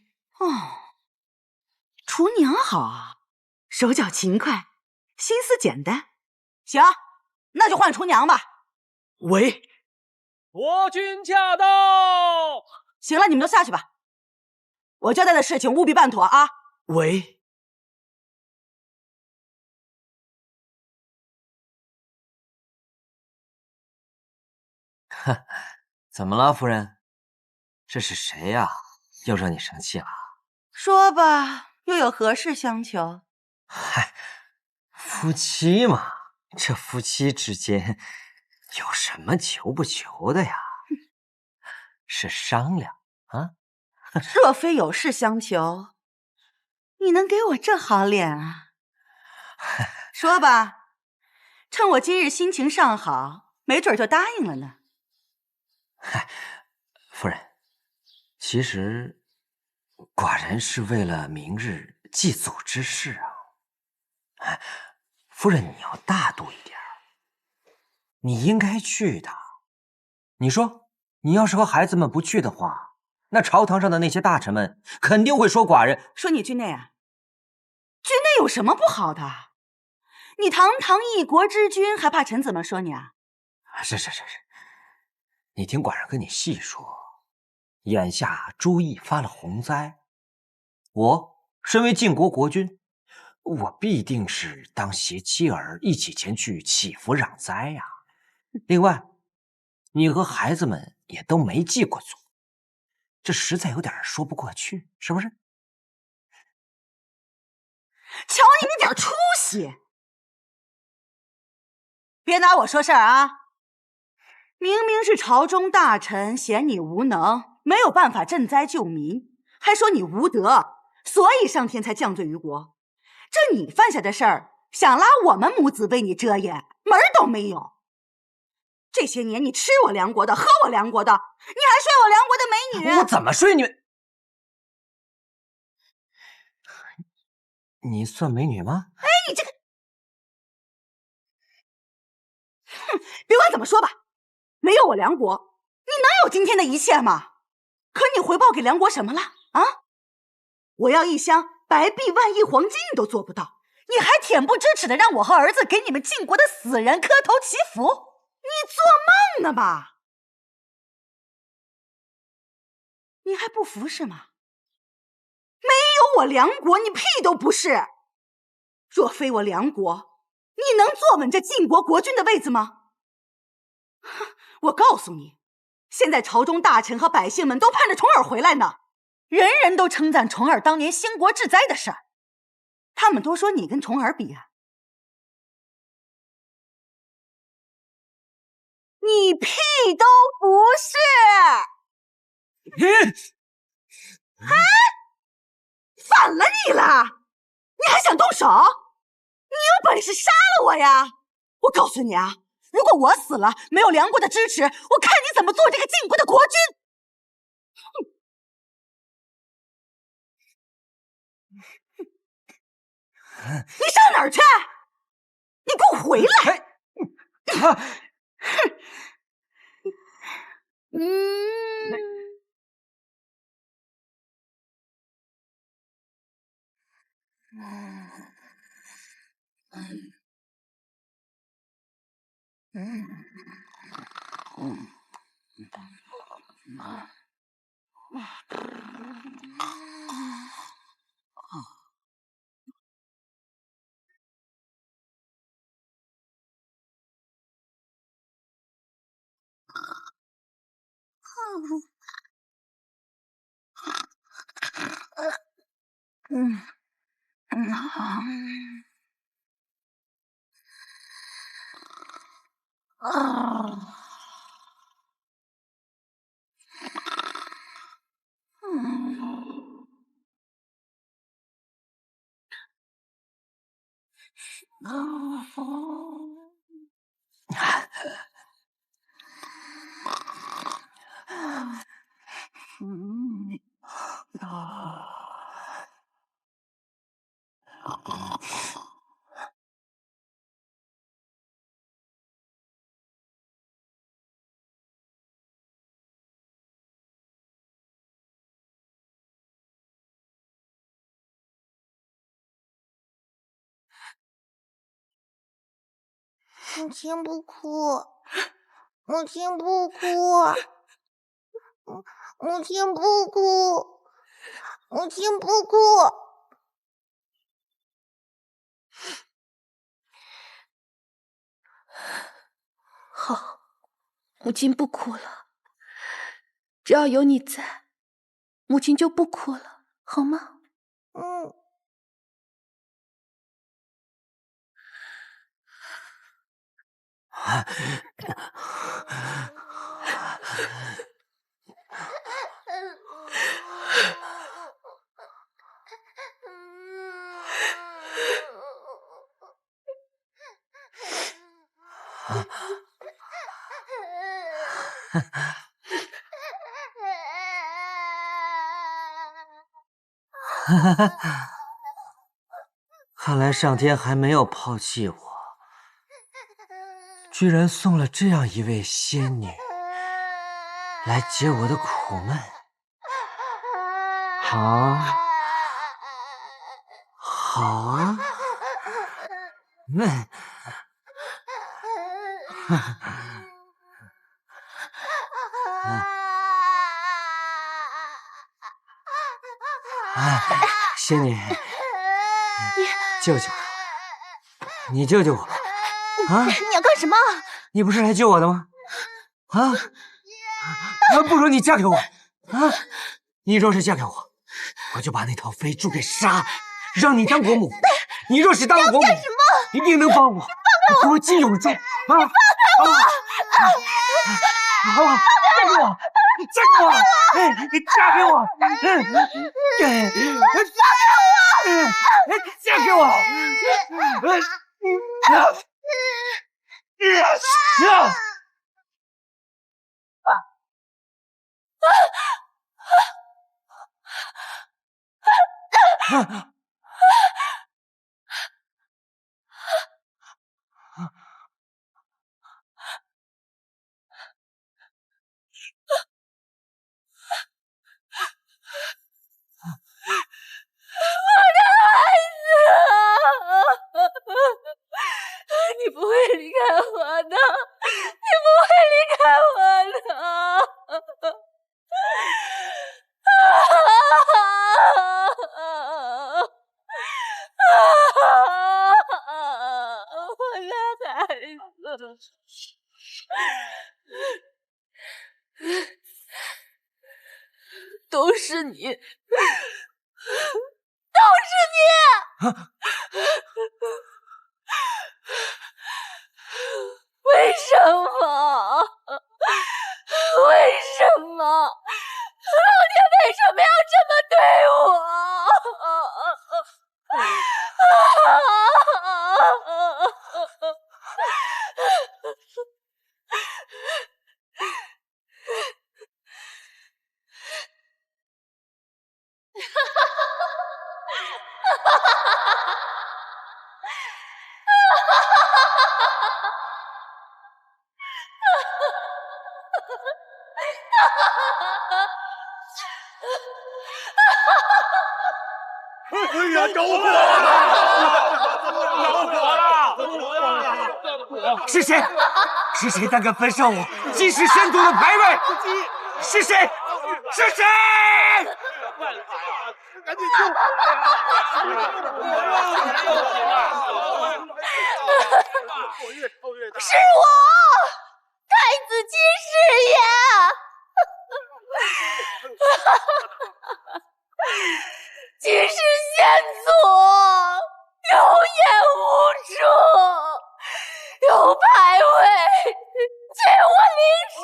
厨娘好啊，手脚勤快，心思简单。行，那就换厨娘吧。喂，国君驾到！行了，你们都下去吧。我交代的事情务必办妥啊。喂。怎么了，夫人？这是谁呀？又惹你生气了？说吧，又有何事相求？嗨，夫妻嘛，这夫妻之间有什么求不求的呀？是商量啊。若非有事相求，你能给我这好脸啊？说吧，趁我今日心情尚好，没准就答应了呢。嗨，夫人，其实寡人是为了明日祭祖之事啊。夫人，你要大度一点，你应该去的。你说，你要是和孩子们不去的话，那朝堂上的那些大臣们肯定会说寡人。说你君内啊？君内有什么不好的？你堂堂一国之君，还怕臣怎么说你啊？是，你听寡人跟你细说。眼下朱毅发了洪灾，我身为晋国国君，我必定是当携妻儿一起前去祈福攘灾呀。另外，你和孩子们也都没祭过祖，这实在有点说不过去，是不是？瞧你那点出息！别拿我说事儿啊！明明是朝中大臣嫌你无能，没有办法赈灾救民，还说你无德，所以上天才降罪于国。这你犯下的事儿，想拉我们母子为你遮掩，门儿都没有。这些年你吃我梁国的，喝我梁国的，你还睡我梁国的美女。我怎么睡你们？你算美女吗？哎，你这个，哼，别管怎么说吧，没有我梁国，你能有今天的一切吗？可你回报给梁国什么了啊？我要一箱白璧万亿黄金你都做不到，你还恬不知耻的让我和儿子给你们晋国的死人磕头祈福，你做梦呢吧？你还不服是吗？没有我梁国，你屁都不是。若非我梁国，你能坐稳这晋国国君的位子吗？哼，我告诉你，现在朝中大臣和百姓们都盼着重耳回来呢，人人都称赞重耳当年兴国治灾的事儿。他们都说你跟重耳比啊，你屁都不是。哎，反了你了！你还想动手？你有本事杀了我呀！我告诉你啊，如果我死了，没有梁国的支持，我看你怎么做这个晋国的国君！你上哪儿去？你给我回来！母亲不哭，母亲不哭，母亲不哭，母亲不哭。好，母亲不哭了。只要有你在，母亲就不哭了，好吗？看来上天还没有抛弃我，居然送了这样一位仙女来解我的苦闷。好啊，好啊，仙女，救救我！你救救我吧！啊！你要干什么？你不是来救我的吗？啊！不如你嫁给我！啊！你若是嫁给我，我就把那套飞猪给杀，让你当国母。你若是当了国母，一定能帮我国金永驻。啊！放开我！好，嫁给我！嫁给我！你嫁给我！嫁给我！你不会离开我的，你不会离开我的。我的孩子，都是你，都是你！为什么？为什么？老天为什么要这么对我？哎呀，着火了！着火了！是谁？是谁胆敢焚烧我金氏仙族的牌位？是谁？是谁？赶紧救是我，太子金师爷！金氏仙族有眼无珠，有牌位，却无灵石，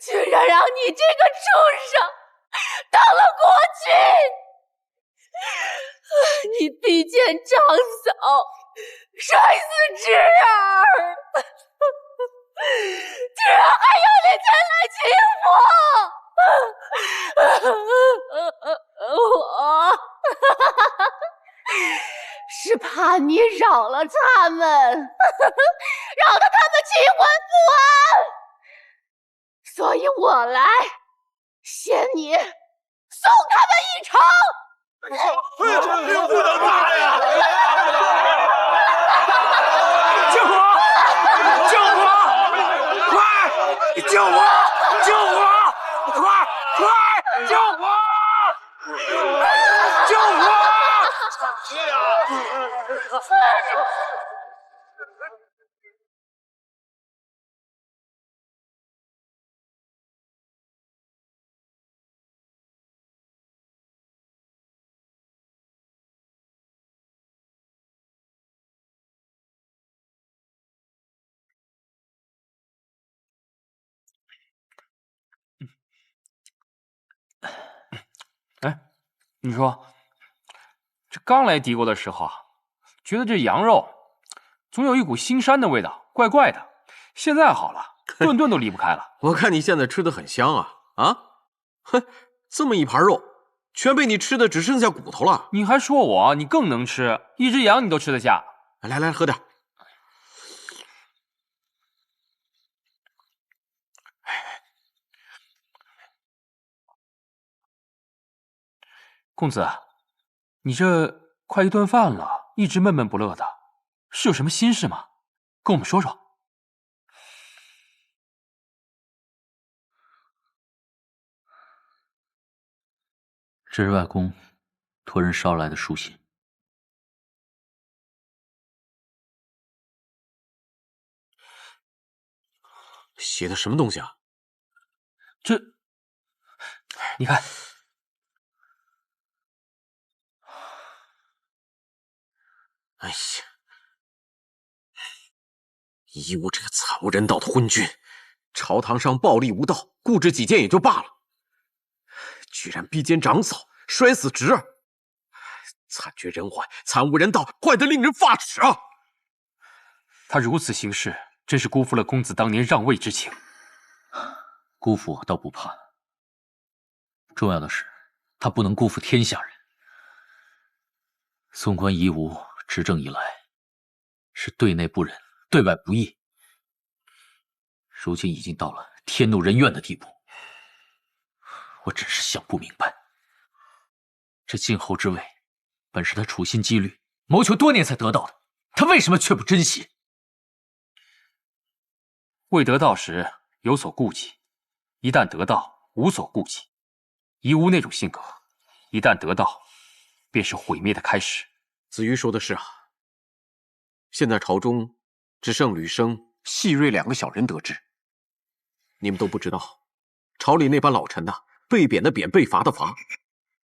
居然让你这个畜生当了国君！你逼奸长嫂，摔死侄儿，居然还有脸前来欺负我！是怕你扰了他们，扰得他们气魂不安，所以我来限你送他们一程。不能打呀！救我！救我！快！救我！救我！快！救我！救我！哎，你说，这刚来敌国的时候啊，觉得这羊肉总有一股腥膻的味道，怪怪的。现在好了，顿顿都离不开了。我看你现在吃的很香啊！啊，哼，这么一盘肉，全被你吃的只剩下骨头了。你还说我，你更能吃，一只羊你都吃得下。来，喝点。公子，你这快一顿饭了，一直闷闷不乐的，是有什么心事吗？跟我们说说。这是外公托人捎来的书信。写的什么东西啊？这，你看。哎呀，以我这个惨无人道的昏君，朝堂上暴力无道，固执己见也就罢了，居然逼奸长嫂，摔死侄儿，惨绝人寰，惨无人道，坏得令人发指啊！他如此行事，真是辜负了公子当年让位之情。辜负我倒不怕，重要的是他不能辜负天下人。宋官夷吾执政以来，是对内不仁，对外不义，如今已经到了天怒人怨的地步。我真是想不明白，这晋侯之位本是他处心积虑谋求多年才得到的，他为什么却不珍惜？未得到时有所顾忌，一旦得到无所顾忌。夷吾那种性格，一旦得到，便是毁灭的开始。子瑜说的是啊，现在朝中只剩吕生、细瑞2个小人得志。你们都不知道，朝里那班老臣呐，被贬的贬，被罚的罚，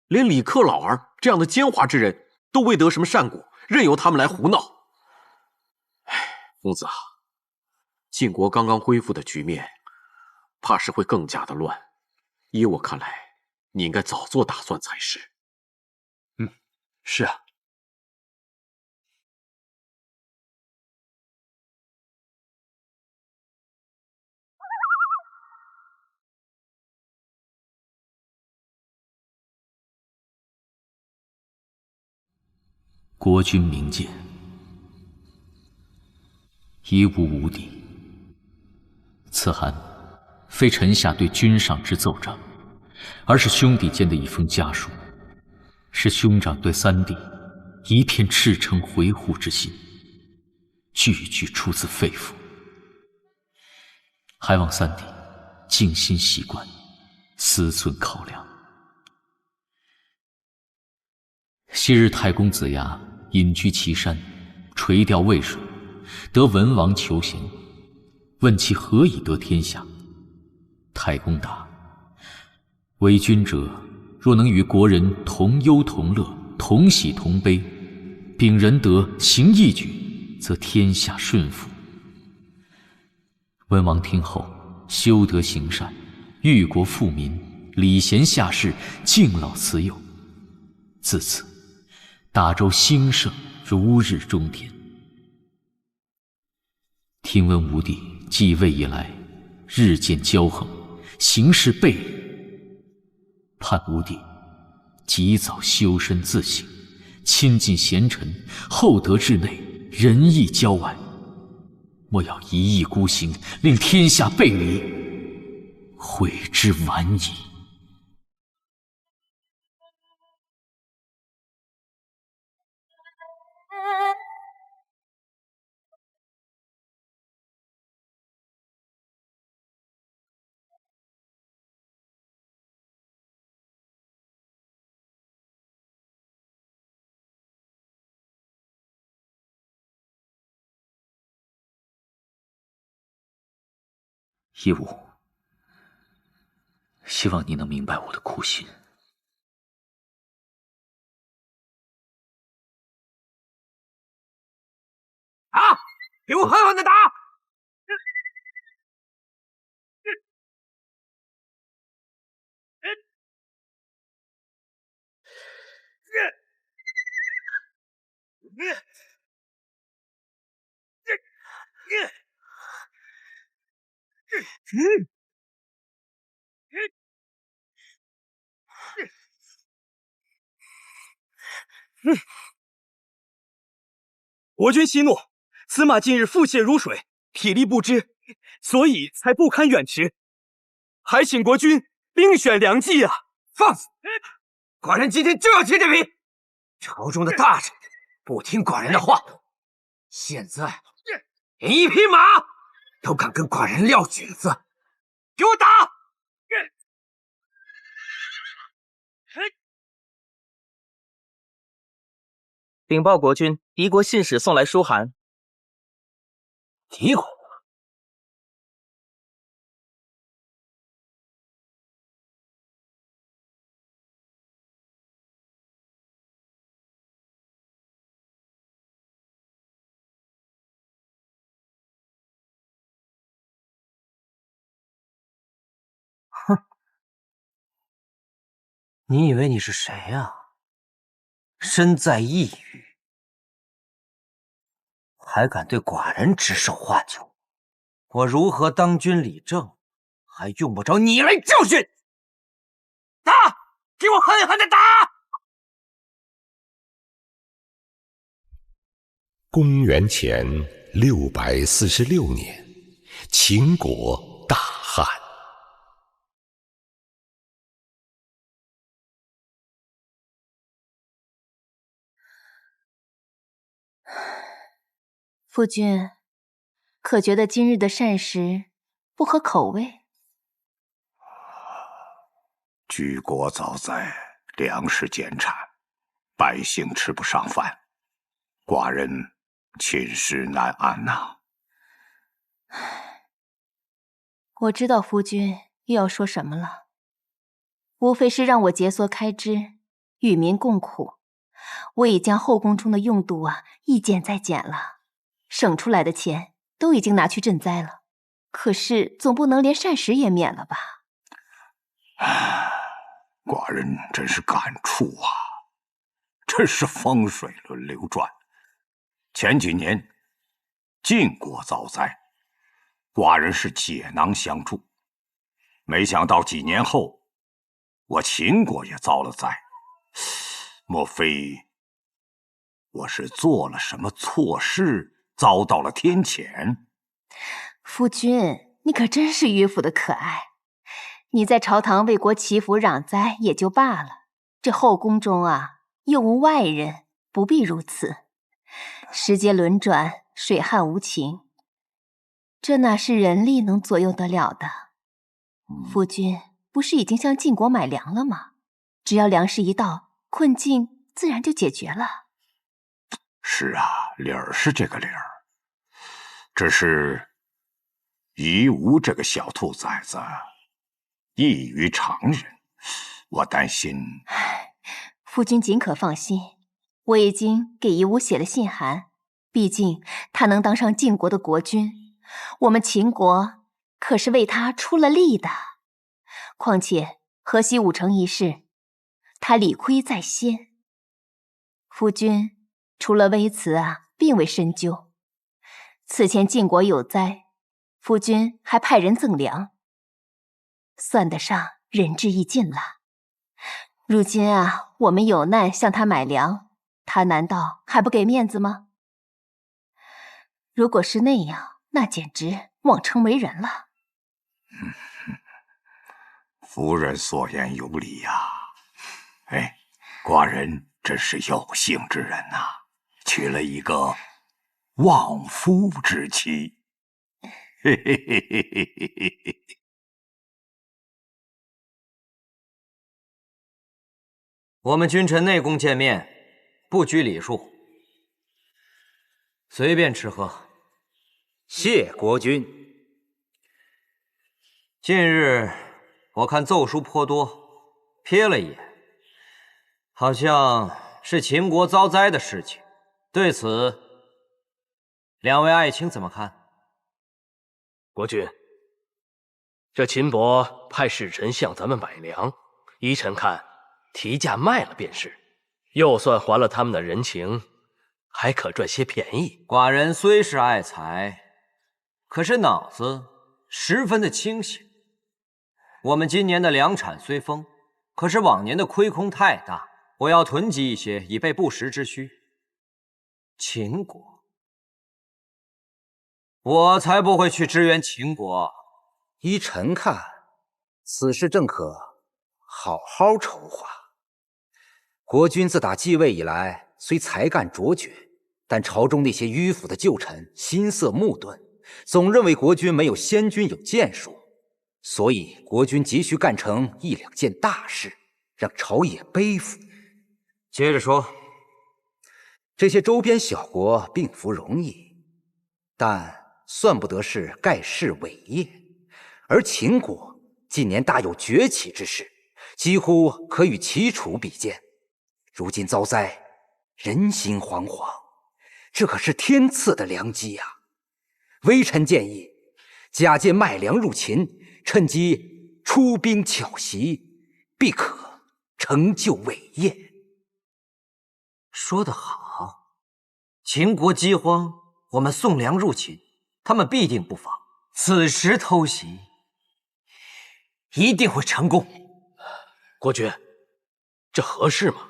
连李克老儿这样的奸猾之人都未得什么善果，任由他们来胡闹。哎，公子啊，晋国刚刚恢复的局面，怕是会更加的乱。依我看来，你应该早做打算才是。是啊。国君明鉴，夷吾无敌。此函非臣下对君上之奏章，而是兄弟间的一封家书，是兄长对三弟一片赤诚回护之心，句句出自肺腑。还望三弟静心习惯，思忖考量。昔日太公子牙隐居岐山，垂钓渭水，得文王求贤，问其何以得天下。太公答：为君者，若能与国人同忧同乐，同喜同悲，秉仁德，行义举，则天下顺服。文王听后，修德行善，育国富民，礼贤下士，敬老慈幼。自此大周兴盛，如日中天。听闻吴帝继位以来，日渐骄横，行事悖逆，盼吴帝及早修身自省，亲近贤臣，厚德至内，仁义郊外，莫要一意孤行，令天下背离，悔之晚矣。夷吾，希望你能明白我的苦心。打！给我狠狠的打！国君息怒，司马近日腹泻如水，体力不支，所以才不堪远驰，还请国君另选良计啊！放肆！寡人今天就要切这皮！朝中的大臣不听寡人的话，现在连一匹马都敢跟寡人撂蹶子，给我打！禀报国君，敌国信使送来书函。敌国？哼，你以为你是谁呀？身在异域，还敢对寡人指手画脚？我如何当军理政，还用不着你来教训！打！给我狠狠的打！公元前646年，秦国大旱。夫君，可觉得今日的膳食不合口味？举国遭灾，粮食减产，百姓吃不上饭，寡人寝食难安呐。我知道夫君又要说什么了，无非是让我节缩开支，与民共苦。我已将后宫中的用度一减再减了，省出来的钱都已经拿去赈灾了。可是总不能连膳食也免了吧？寡人真是感触啊！真是风水轮流转。前几年晋国遭灾，寡人是解囊相助，没想到几年后，我秦国也遭了灾。莫非我是做了什么错事，遭到了天谴？夫君，你可真是迂腐的可爱。你在朝堂为国祈福攘灾也就罢了，这后宫中又无外人，不必如此。时节轮转，水旱无情，这哪是人力能左右得了的？夫君不是已经向晋国买粮了吗？只要粮食一到，困境自然就解决了。是啊，理儿是这个理儿，只是夷吾这个小兔崽子异于常人，我担心。夫君尽可放心，我已经给夷吾写了信函，毕竟他能当上晋国的国君，我们秦国可是为他出了力的。况且河西武城一事，他理亏在先。夫君除了微辞并未深究。此前晋国有灾，夫君还派人赠粮，算得上仁至义尽了。如今我们有难向他买粮，他难道还不给面子吗？如果是那样，那简直妄称为人了。夫人所言有理呀。寡人真是有幸之人呐，娶了一个旺夫之妻。嘿嘿嘿嘿嘿嘿嘿。我们君臣内宫见面，不拘礼数，随便吃喝。谢国君。近日我看奏书颇多，瞥了一眼，好像是秦国遭灾的事情。对此，两位爱卿怎么看？国君，这秦伯派使臣向咱们买粮，依臣看，提价卖了便是，又算还了他们的人情，还可赚些便宜。寡人虽是爱财，可是脑子十分的清醒。我们今年的粮产虽丰，可是往年的亏空太大，我要囤积一些，以备不时之需。秦国，我才不会去支援秦国。依臣看，此事正可好好筹划。国君自打继位以来，虽才干卓绝，但朝中那些迂腐的旧臣心色木钝，总认为国君没有先君有建树，所以国君急需干成1、2件大事，让朝野背负。接着说，这些周边小国并不容易，但算不得是盖世伟业，而秦国近年大有崛起之势，几乎可与齐楚比肩。如今遭灾，人心惶惶，这可是天赐的良机呀！微臣建议，假借麦粮入秦，趁机出兵巧袭，必可成就伟业。说得好，秦国饥荒，我们送粮入秦，他们必定不防。此时偷袭，一定会成功。国君，这合适吗？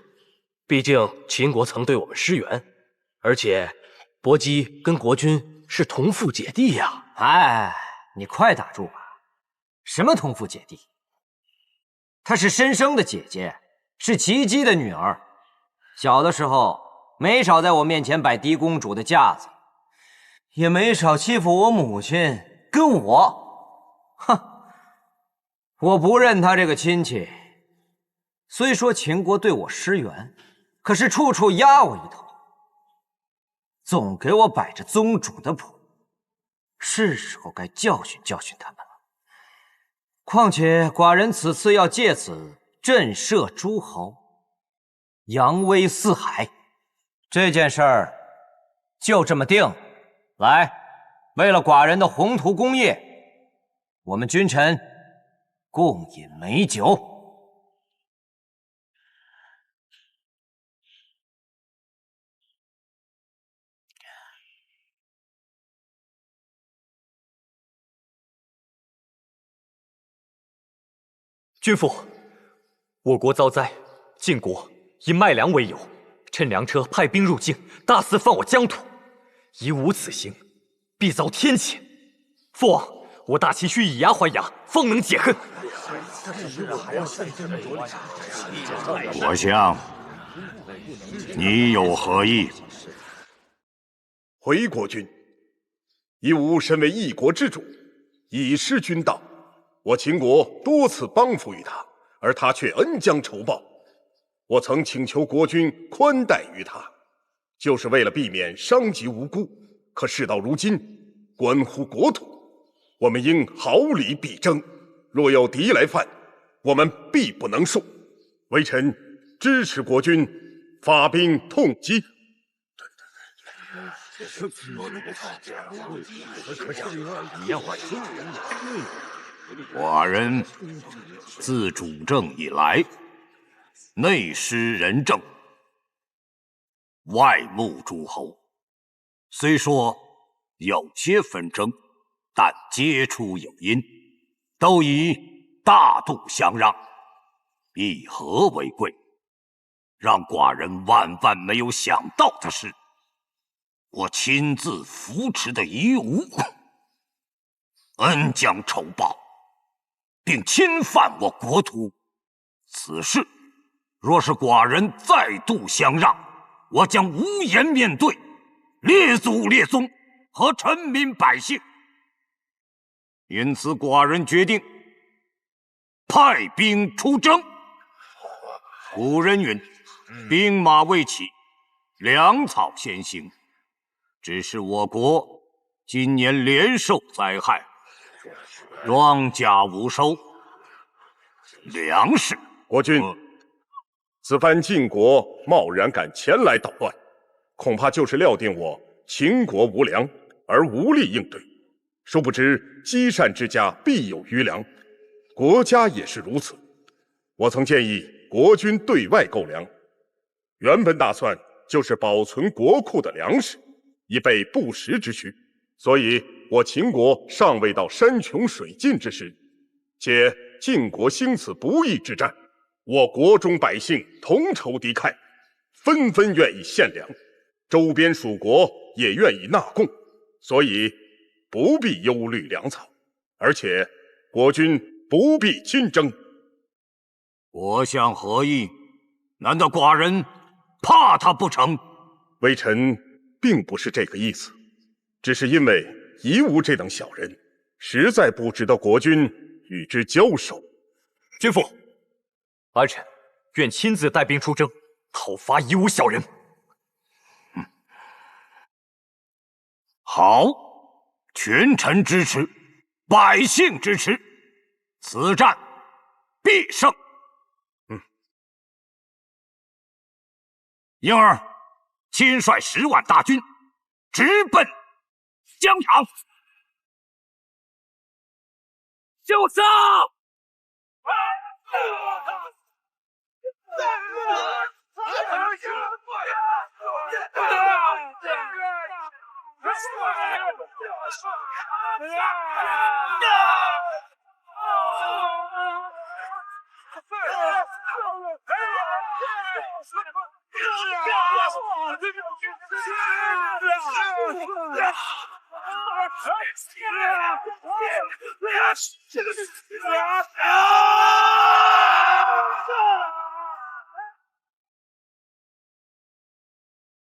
毕竟秦国曾对我们施援，而且伯姬跟国君是同父姐弟呀。哎，你快打住吧！什么同父姐弟？她是申生的姐姐，是齐姬的女儿。小的时候没少在我面前摆嫡公主的架子，也没少欺负我母亲跟我。哼，我不认她这个亲戚。虽说秦国对我施援，可是处处压我一头，总给我摆着宗主的谱，是时候该教训教训他们了。况且寡人此次要借此震慑诸侯，扬威四海，这件事儿就这么定。来，为了寡人的宏图功业，我们君臣共饮美酒。君父，我国遭灾，晋国以卖粮为由，趁粮车派兵入境，大肆犯我疆土，一无此行，必遭天谴。父王，我大齐需以牙还牙，方能解恨。国相，你有何意？回国君，夷吾身为一国之主，以失君道。我秦国多次帮扶于他，而他却恩将仇报。我曾请求国君宽待于他，就是为了避免伤及无辜。可事到如今，关乎国土，我们应好礼必争。若有敌来犯，我们必不能恕。微臣支持国君发兵痛击。寡人自主政以来，内施仁政，外牧诸侯。虽说有些纷争，但皆出有因，都以大度相让，以和为贵。让寡人万万没有想到的是，我亲自扶持的夷吾，恩将仇报，并侵犯我国土。此事若是寡人再度相让，我将无颜面对列祖列宗和臣民百姓。因此，寡人决定派兵出征。古人云：“兵马未起，粮草先行。”只是我国今年连受灾害，庄稼无收，粮食。国君，此番晋国贸然敢前来捣乱，恐怕就是料定我秦国无粮而无力应对。殊不知积善之家必有余粮，国家也是如此。我曾建议国君对外购粮，原本打算就是保存国库的粮食，以备不时之需。所以我秦国尚未到山穷水尽之时，且晋国兴此不义之战，我国中百姓同仇敌忾，纷纷愿意献粮，周边属国也愿意纳贡，所以不必忧虑粮草，而且国君不必亲征。国相何意？难道寡人怕他不成？微臣并不是这个意思，只是因为夷吾这等小人，实在不值得国君与之交手。君父，儿臣愿亲自带兵出征，讨伐夷吾小人。好，群臣支持，百姓支持，此战必胜。婴儿亲率10万大军，直奔疆场。就上！